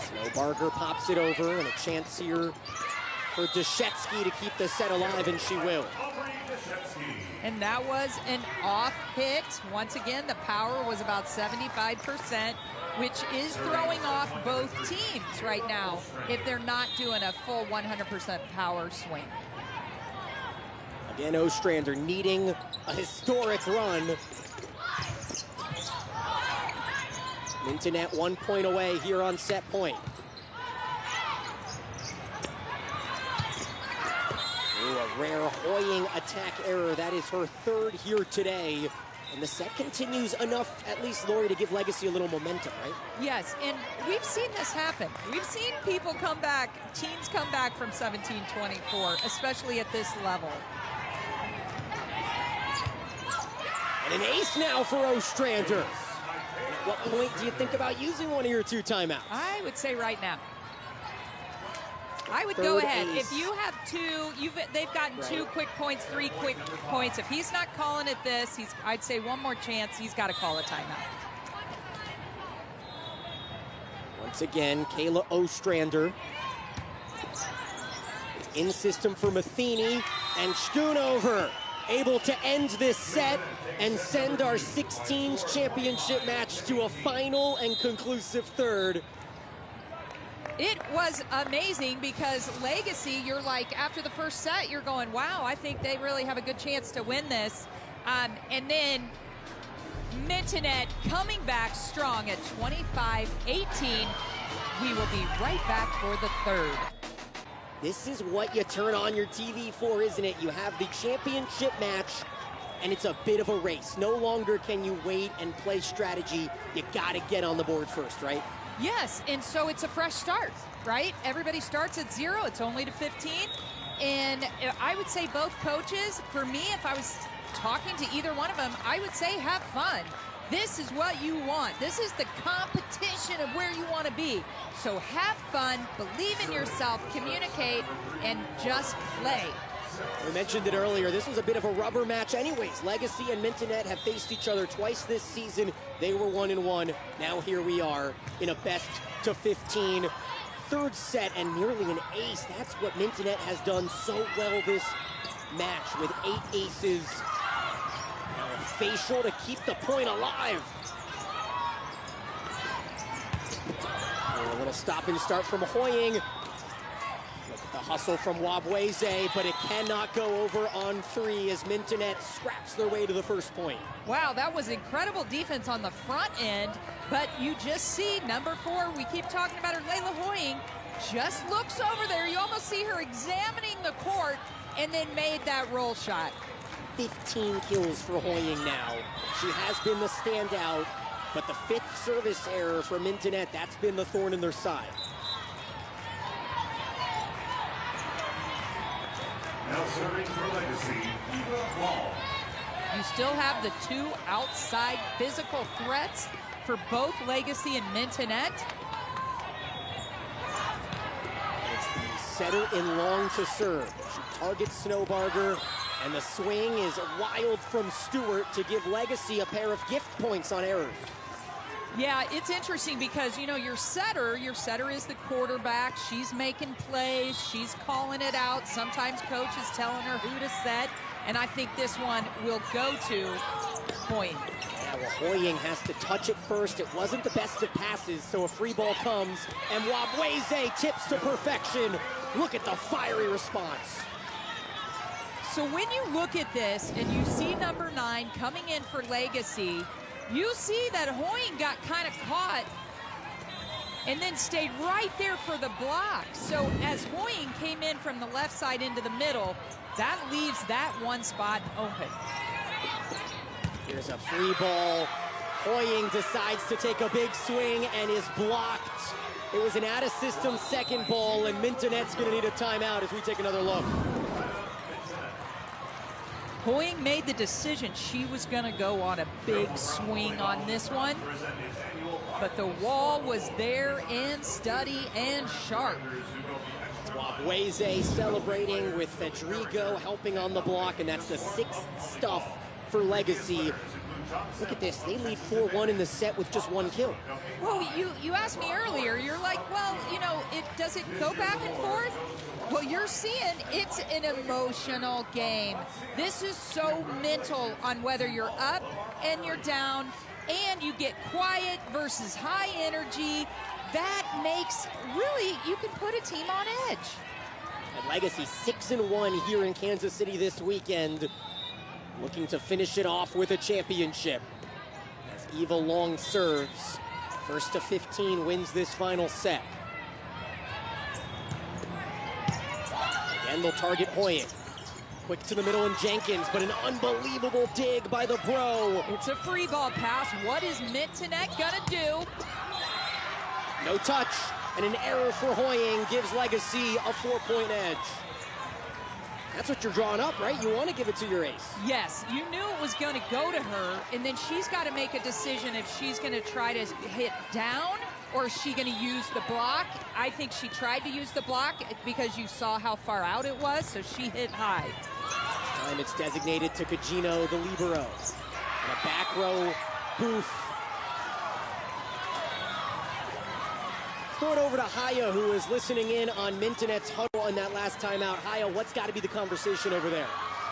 Snowbarger pops it over, and a chance here for Deshetsky to keep the set alive, and she will. And that was an off hit. Once again, the power was about 75%, which is throwing off both teams right now if they're not doing a full 100% power swing. Again, Ostrander needing a historic run. Mintonnet 1 point away here on set point. Ooh, a rare Hoying attack error. That is her third here today. And the set continues enough, at least, Lori, to give Legacy a little momentum, right? Yes, and we've seen this happen. We've seen people come back, teams come back from 17-24, especially at this level. And an ace now for Ostrander. At what point do you think about using one of your 2 timeouts? I would say right now. I would Third go ahead. ace. If you have 2, they've gotten 2 quick points, 3 quick points. If he's not calling it this, I'd say one more chance, he's got to call a timeout. Once again, Kayla Ostrander. In system for Matheny, and Schoonover able to end this set and send our 16s championship match to a final and conclusive third. It was amazing because Legacy, you're like, after the first set, you're going, wow, I think they really have a good chance to win this. And then Mintonnet coming back strong at 25-18. We will be right back for the third. This is what you turn on your TV for, isn't it? You have the championship match, and it's a bit of a race. No longer can you wait and play strategy. You got to get on the board first, right? Yes, and so it's a fresh start, right? Everybody starts at 0. It's only to 15. And I would say both coaches, for me, if I was talking to either one of them, I would say have fun. This is what you want. This is the competition of where you want to be. So have fun, believe in yourself, communicate, and just play. We mentioned it earlier. This was a bit of a rubber match anyways. Legacy and Mintonnet have faced each other twice this season. They were 1-1. Now here we are in a best to 15. Third set and nearly an ace. That's what Mintonnet has done so well this match with 8 aces. Now a facial to keep the point alive. A little stop and start from Hoying. The hustle from Wabweze, but it cannot go over on 3 as Mintonnet scraps their way to the first point. Wow, that was incredible defense on the front end, but you just see number 4, we keep talking about her, Layla Hoying, just looks over there. You almost see her examining the court and then made that roll shot. 15 kills for Hoying now. She has been the standout, but the 5th service error for Mintonnet, that's been the thorn in their side. Now serving for Legacy, Eva Wall. You still have the 2 outside physical threats for both Legacy and Mintonnet. It's the setter in long to serve. She targets Snowbarger, and the swing is wild from Stewart to give Legacy a pair of gift points on errors. Yeah, it's interesting because, you know, your setter is the quarterback. She's making plays. She's calling it out. Sometimes coach is telling her who to set. And I think this one will go to Hoying. Yeah, well, Hoying has to touch it first. It wasn't the best of passes, so a free ball comes. And Wabweze tips to perfection. Look at the fiery response. So when you look at this and you see number 9 coming in for Legacy, you see that Hoying got kind of caught and then stayed right there for the block. So as Hoying came in from the left side into the middle, that leaves that one spot open. Here's a free ball. Hoying decides to take a big swing and is blocked. It was an out-of-system second ball, and Mintonnet's going to need a timeout as we take another look. Hoying made the decision she was going to go on a big swing on this one, but the wall was there and steady and sharp. Wabweze celebrating with Fedrigo helping on the block, and that's the 6th stuff for Legacy. Look at this, they lead 4-1 in the set with just 1 kill. Well, you asked me earlier, you're like, well, you know, does it go back and forth? Well, you're seeing it's an emotional game. This is so mental on whether you're up and you're down, and you get quiet versus high energy. That makes, really, you can put a team on edge. And Legacy 6-1 here in Kansas City this weekend, looking to finish it off with a championship. As Eva Long serves, 1st to 15 wins this final set. Again, they'll target Hoying. Quick to the middle and Jenkins, but an unbelievable dig by the Bro. It's a free ball pass. What is Mintonnet gonna do? No touch, and an error for Hoying gives Legacy a 4-point edge. That's what you're drawing up, right? You want to give it to your ace. Yes, you knew it was going to go to her, and then she's got to make a decision if she's going to try to hit down or is she going to use the block. I think she tried to use the block because you saw how far out it was, so she hit high. This time it's designated to Cagino, the libero. And a back row Booth. Throw it over to Haya, who is listening in on Mintonnet's huddle on that last timeout. Haya, what's got to be the conversation over there?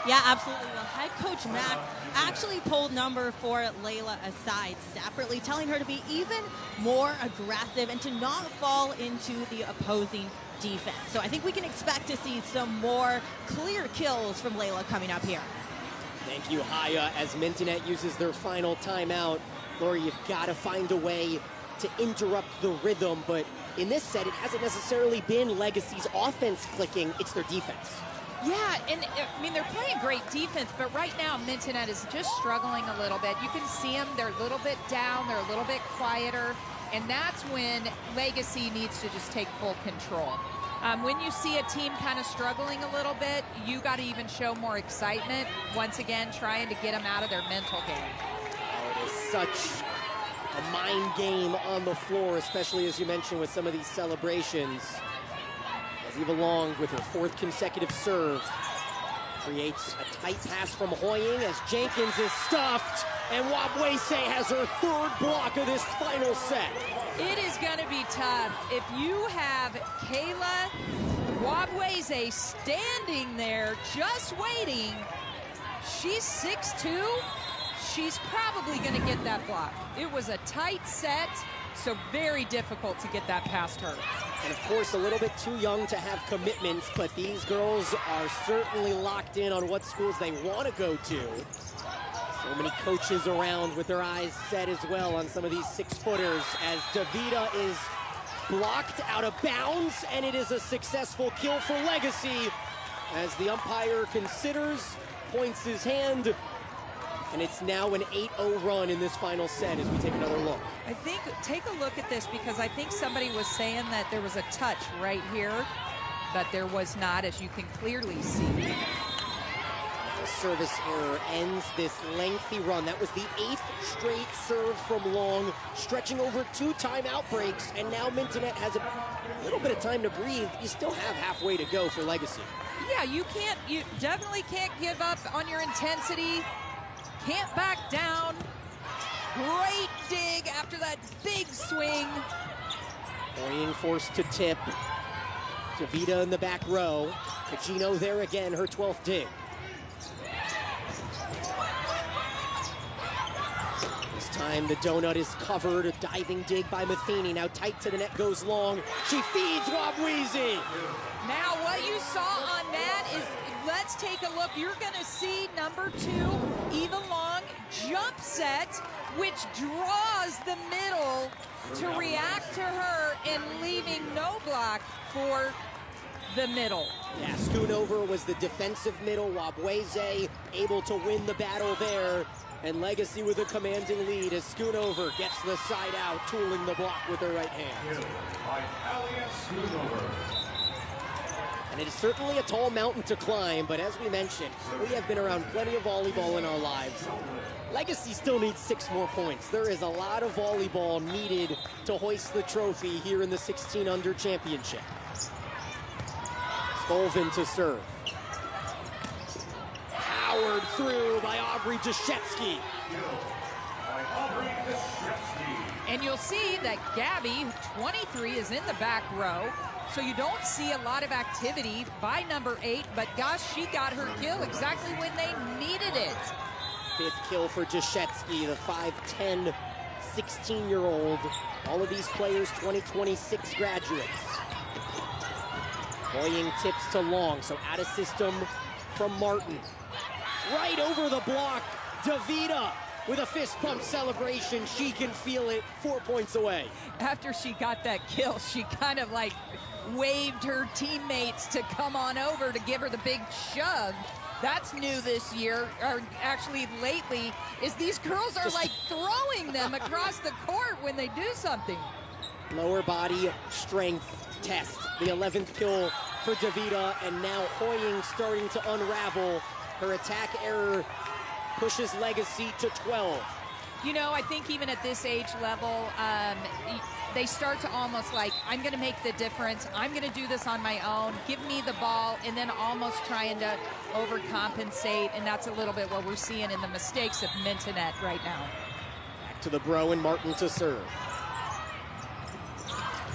Yeah, absolutely. Well, head coach Max actually pulled number 4 Layla aside separately, telling her to be even more aggressive and to not fall into the opposing defense. So I think we can expect to see some more clear kills from Layla coming up here. Thank you, Haya, as Mintonnet uses their final timeout. Lori, you've got to find a way to interrupt the rhythm, but in this set, it hasn't necessarily been Legacy's offense clicking, it's their defense. Yeah, and I mean, they're playing great defense, but right now Mintonnet is just struggling a little bit. You can see them, they're a little bit down, they're a little bit quieter, and that's when Legacy needs to just take full control. When you see a team kind of struggling a little bit, you got to even show more excitement, once again, trying to get them out of their mental game. Oh, it is such a mind game on the floor, especially as you mentioned with some of these celebrations. As Eva Long, with her 4th consecutive serve, creates a tight pass from Hoying as Jenkins is stuffed, and Wabweze has her 3rd block of this final set. It is going to be tough. If you have Kayla Wabweze standing there just waiting, she's 6'2", she's probably going to get that block. It was a tight set, so very difficult to get that past her. And of course, a little bit too young to have commitments, but these girls are certainly locked in on what schools they want to go to. So many coaches around with their eyes set as well on some of these 6-footers as Davida is blocked out of bounds, and it is a successful kill for Legacy as the umpire considers, points his hand, and it's now an 8-0 run in this final set as we take another look. I think, take a look at this, because I think somebody was saying that there was a touch right here, but there was not, as you can clearly see. The service error ends this lengthy run. That was the 8th straight serve from Long, stretching over 2 timeout breaks, and now Mintonnet has a little bit of time to breathe. You still have halfway to go for Legacy. Yeah, you definitely can't give up on your intensity. Can't back down. Great dig after that big swing. Hoying forced to tip. Davida in the back row. Cagino there again, her 12th dig. This time the donut is covered. A diving dig by Matheny. Now tight to the net goes Long. She feeds Wabweze. Now what you saw on that is, let's take a look. You're going to see number 2, Eva Long, jump set, which draws the middle to react to her and leaving no block for the middle. Yeah, Schoonover was the defensive middle. Wabweze able to win the battle there. And Legacy with a commanding lead as Schoonover gets the side out, tooling the block with her right hand. By Alia Schoonover. And it is certainly a tall mountain to climb, but as we mentioned, we have been around plenty of volleyball in our lives. Legacy still needs 6 more points. There is a lot of volleyball needed to hoist the trophy here in the 16 under championship. Skolvin to serve. Powered through by Aubrey Jaszewski. By Aubrey Jaszewski. And you'll see that Gabby, 23, is in the back row. So you don't see a lot of activity by number 8, but gosh, she got her kill exactly when they needed it. 5th kill for Jaszewski, the 5'10", 16-year-old. All of these players 2026 graduates. Hoying tips to Long, so out of system from Martin. Right over the block, Davida with a fist pump celebration. She can feel it, 4 points away. After she got that kill, she kind of like waved her teammates to come on over to give her the big shove. That's new this year, or actually lately, is these girls are like throwing them across the court when they do something. Lower body strength test, the 11th kill for Davida, and now Hoying starting to unravel. Her attack error pushes Legacy to 12. You know, I think even at this age level, they start to almost like, I'm going to make the difference. I'm going to do this on my own. Give me the ball, and then almost trying to overcompensate. And that's a little bit what we're seeing in the mistakes of Mintonnet right now. Back to the Bro and Martin to serve.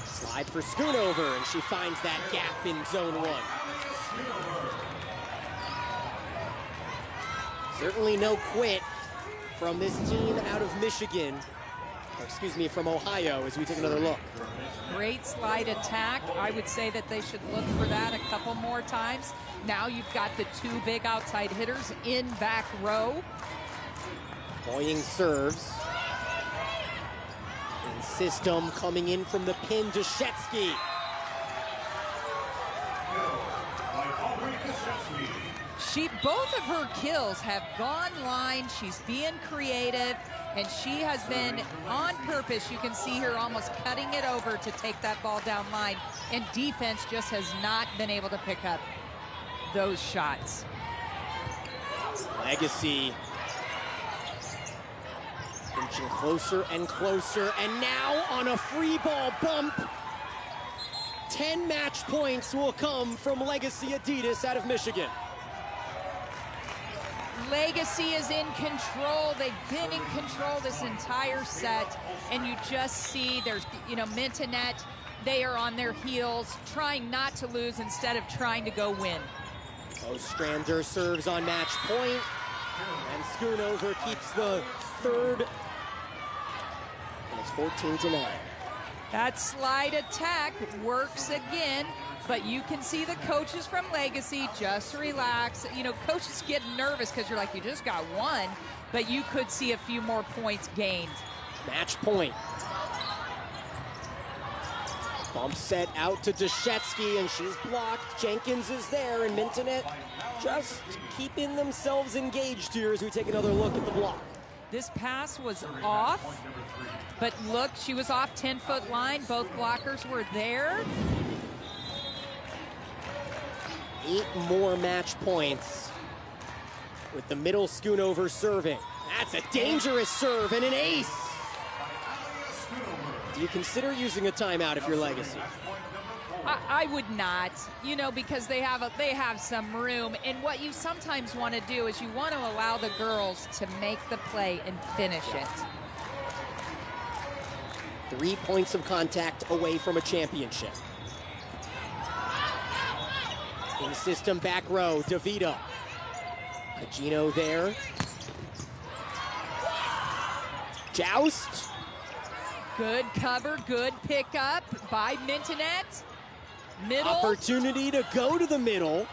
Slide for Schoonover, and she finds that gap in zone 1. Certainly no quit from this team out of Michigan. Excuse me, from Ohio, as we take another look. Great slide attack. I would say that they should look for that a couple more times. Now you've got the 2 big outside hitters in back row. Hoying serves. In system coming in from the pin, Jaszewski. By Aubrey Jaszewski. Both of her kills have gone line. She's being creative, and she has been on purpose. You can see her almost cutting it over to take that ball down line, and defense just has not been able to pick up those shots. Legacy inching closer and closer, and now on a free ball bump, 10 match points will come from Legacy Adidas out of Michigan. Legacy is in control. They've been in control this entire set, and you just see there's, Mintonnet, they are on their heels, trying not to lose instead of trying to go win. Ostrander serves on match point, and Schoonover keeps the 3rd, and it's 14-9. That slide attack works again, but you can see the coaches from Legacy just relax. Coaches get nervous because you're like, you just got 1, but you could see a few more points gained. Match point. Bump set out to Jaszewski, and she's blocked. Jenkins is there, and Mintonnet just keeping themselves engaged here as we take another look at the block. This pass was off, but look, she was off 10-foot line. Both blockers were there. 8 more match points with the middle Schoonover serving. That's a dangerous serve and an ace. Do you consider using a timeout if you're Legacy? I would not, because they have some room. And what you sometimes want to do is you want to allow the girls to make the play and finish it. 3 points of contact away from a championship. In system back row, Davida. Cagino there. Joust. Good cover, good pickup by Mintonnet. Middle. Opportunity to go to the middle.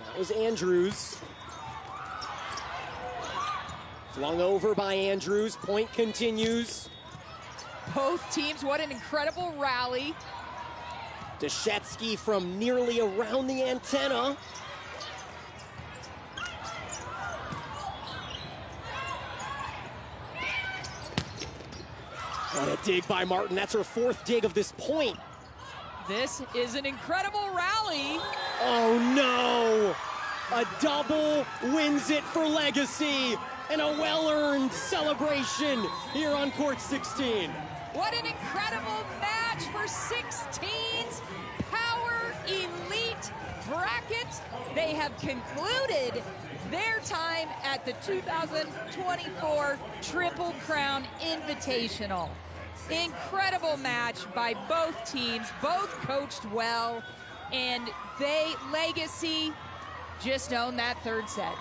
That was Andrews. Flung over by Andrews. Point continues. Both teams, what an incredible rally. Deshetsky from nearly around the antenna. What a dig by Martin. That's her fourth dig of this point. This is an incredible rally. Oh no! A double wins it for Legacy, and a well-earned celebration here on court 16. What an incredible match for 16's Power Elite bracket. They have concluded their time at the 2024 Triple Crown Invitational. Incredible match by both teams, both coached well, and Legacy, just owned that third set.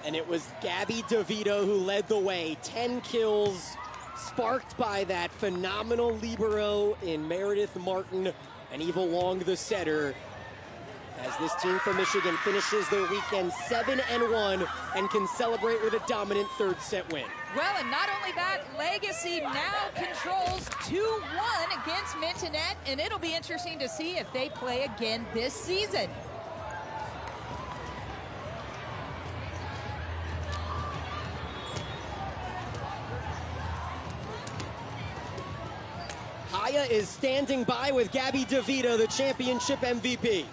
And it was Gabby DeVito who led the way. 10 kills, sparked by that phenomenal libero in Meredith Martin and Eva Long, the setter, as this team from Michigan finishes their weekend 7-1 and can celebrate with a dominant third set win. Well, and not only that, Legacy now controls 2-1 against Mintonnet, and it'll be interesting to see if they play again this season. Haya is standing by with Gabby DeVito, the championship MVP.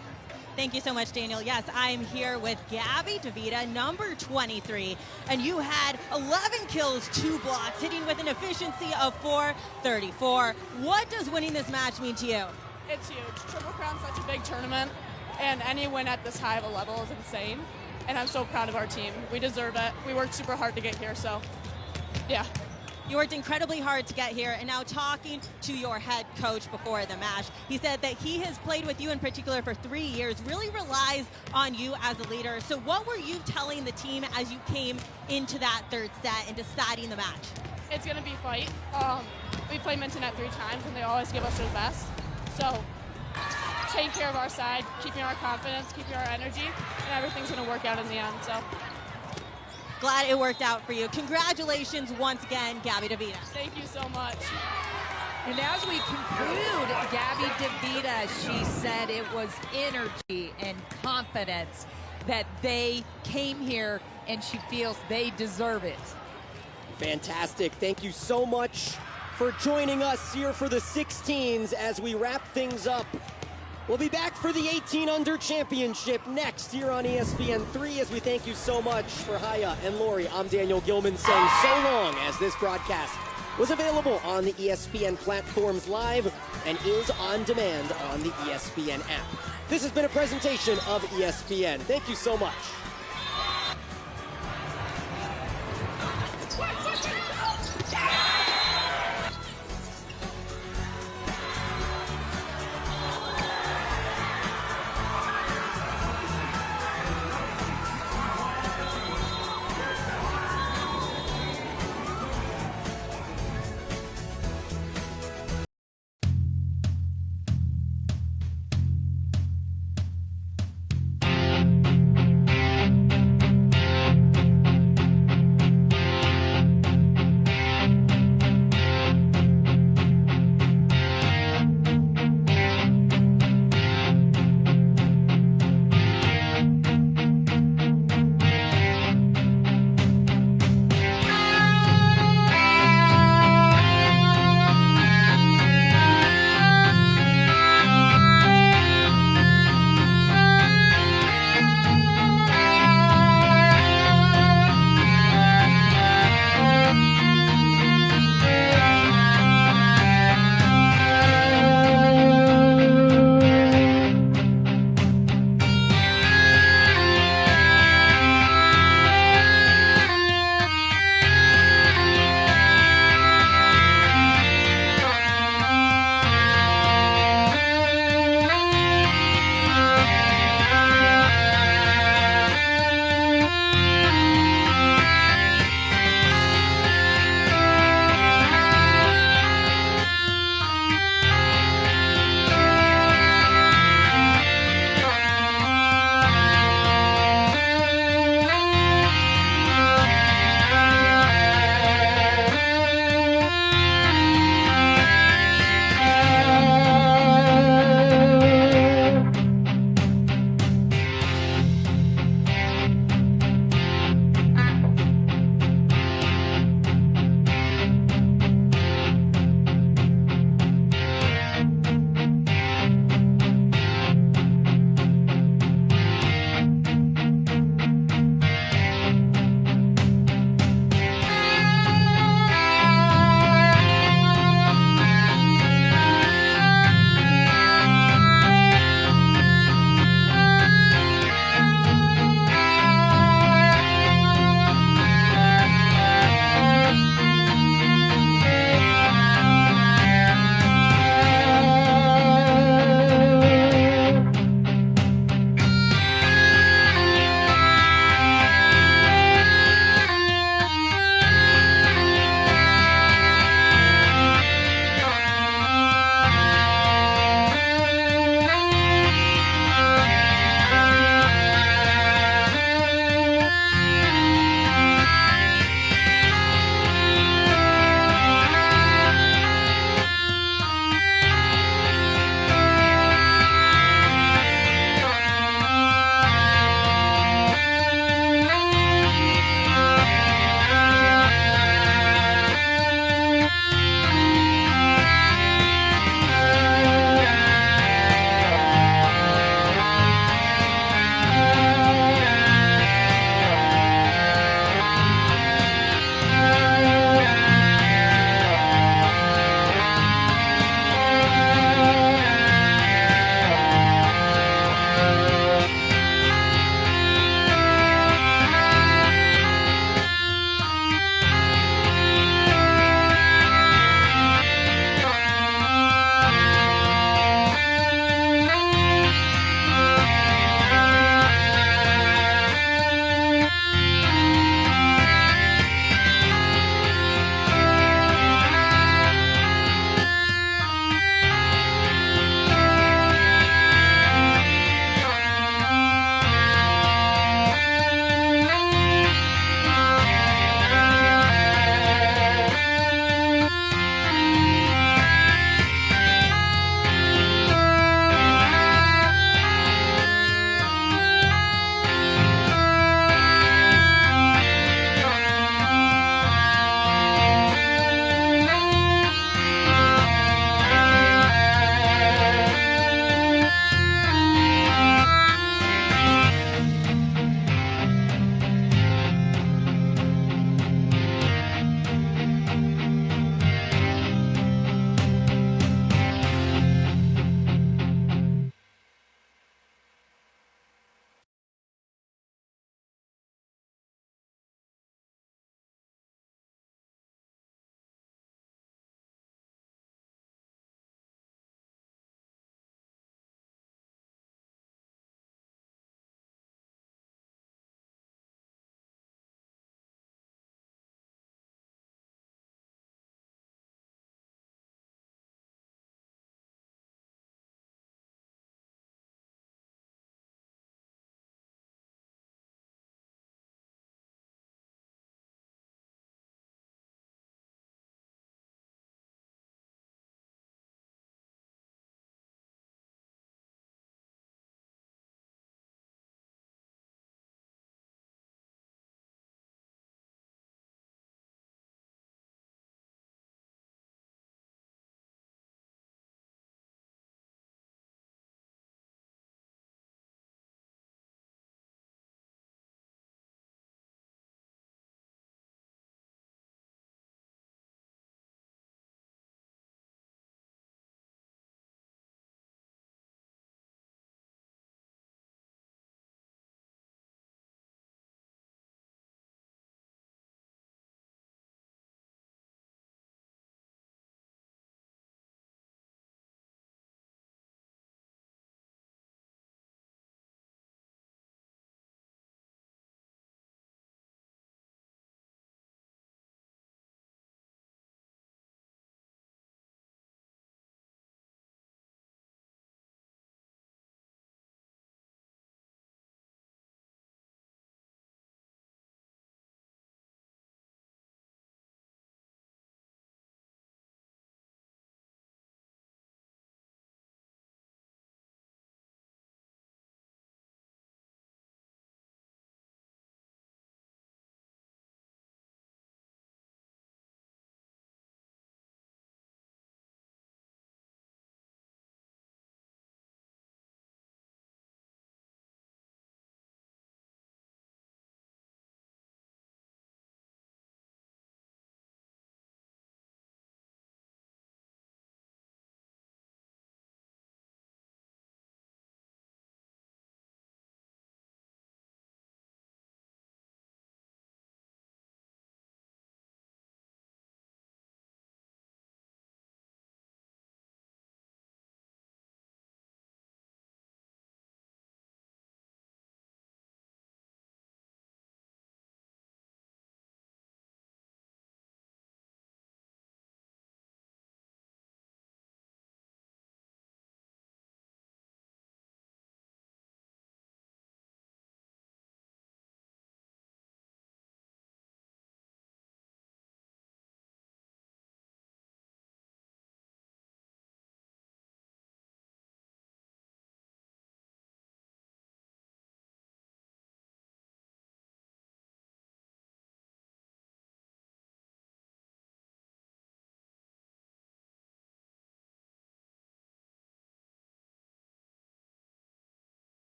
Thank you so much, Daniel. Yes, I'm here with Gabby DeVita, number 23, and you had 11 kills, 2 blocks, hitting with an efficiency of .434. What does winning this match mean to you? It's huge. Triple Crown's such a big tournament, and any win at this high of a level is insane, and I'm so proud of our team. We deserve it. We worked super hard to get here, so yeah. You worked incredibly hard to get here, and now talking to your head coach before the match, he said that he has played with you in particular for 3 years, really relies on you as a leader. So what were you telling the team as you came into that third set and deciding the match? It's going to be a fight. We play Mintonnet 3 times, and they always give us their best. So taking care of our side, keeping our confidence, keeping our energy, and everything's going to work out in the end. So. Glad it worked out for you. Congratulations once again, Gabby DeVita. Thank you so much. And as we conclude, Gabby DeVita, she said it was energy and confidence that they came here, and she feels they deserve it. Fantastic. Thank you so much for joining us here for the 16s as we wrap things up. We'll be back for the 18 Under Championship next here on ESPN3 as we thank you so much for Haya and Lori. I'm Daniel Gilman saying so long as this broadcast was available on the ESPN platforms live and is on demand on the ESPN app. This has been a presentation of ESPN. Thank you so much.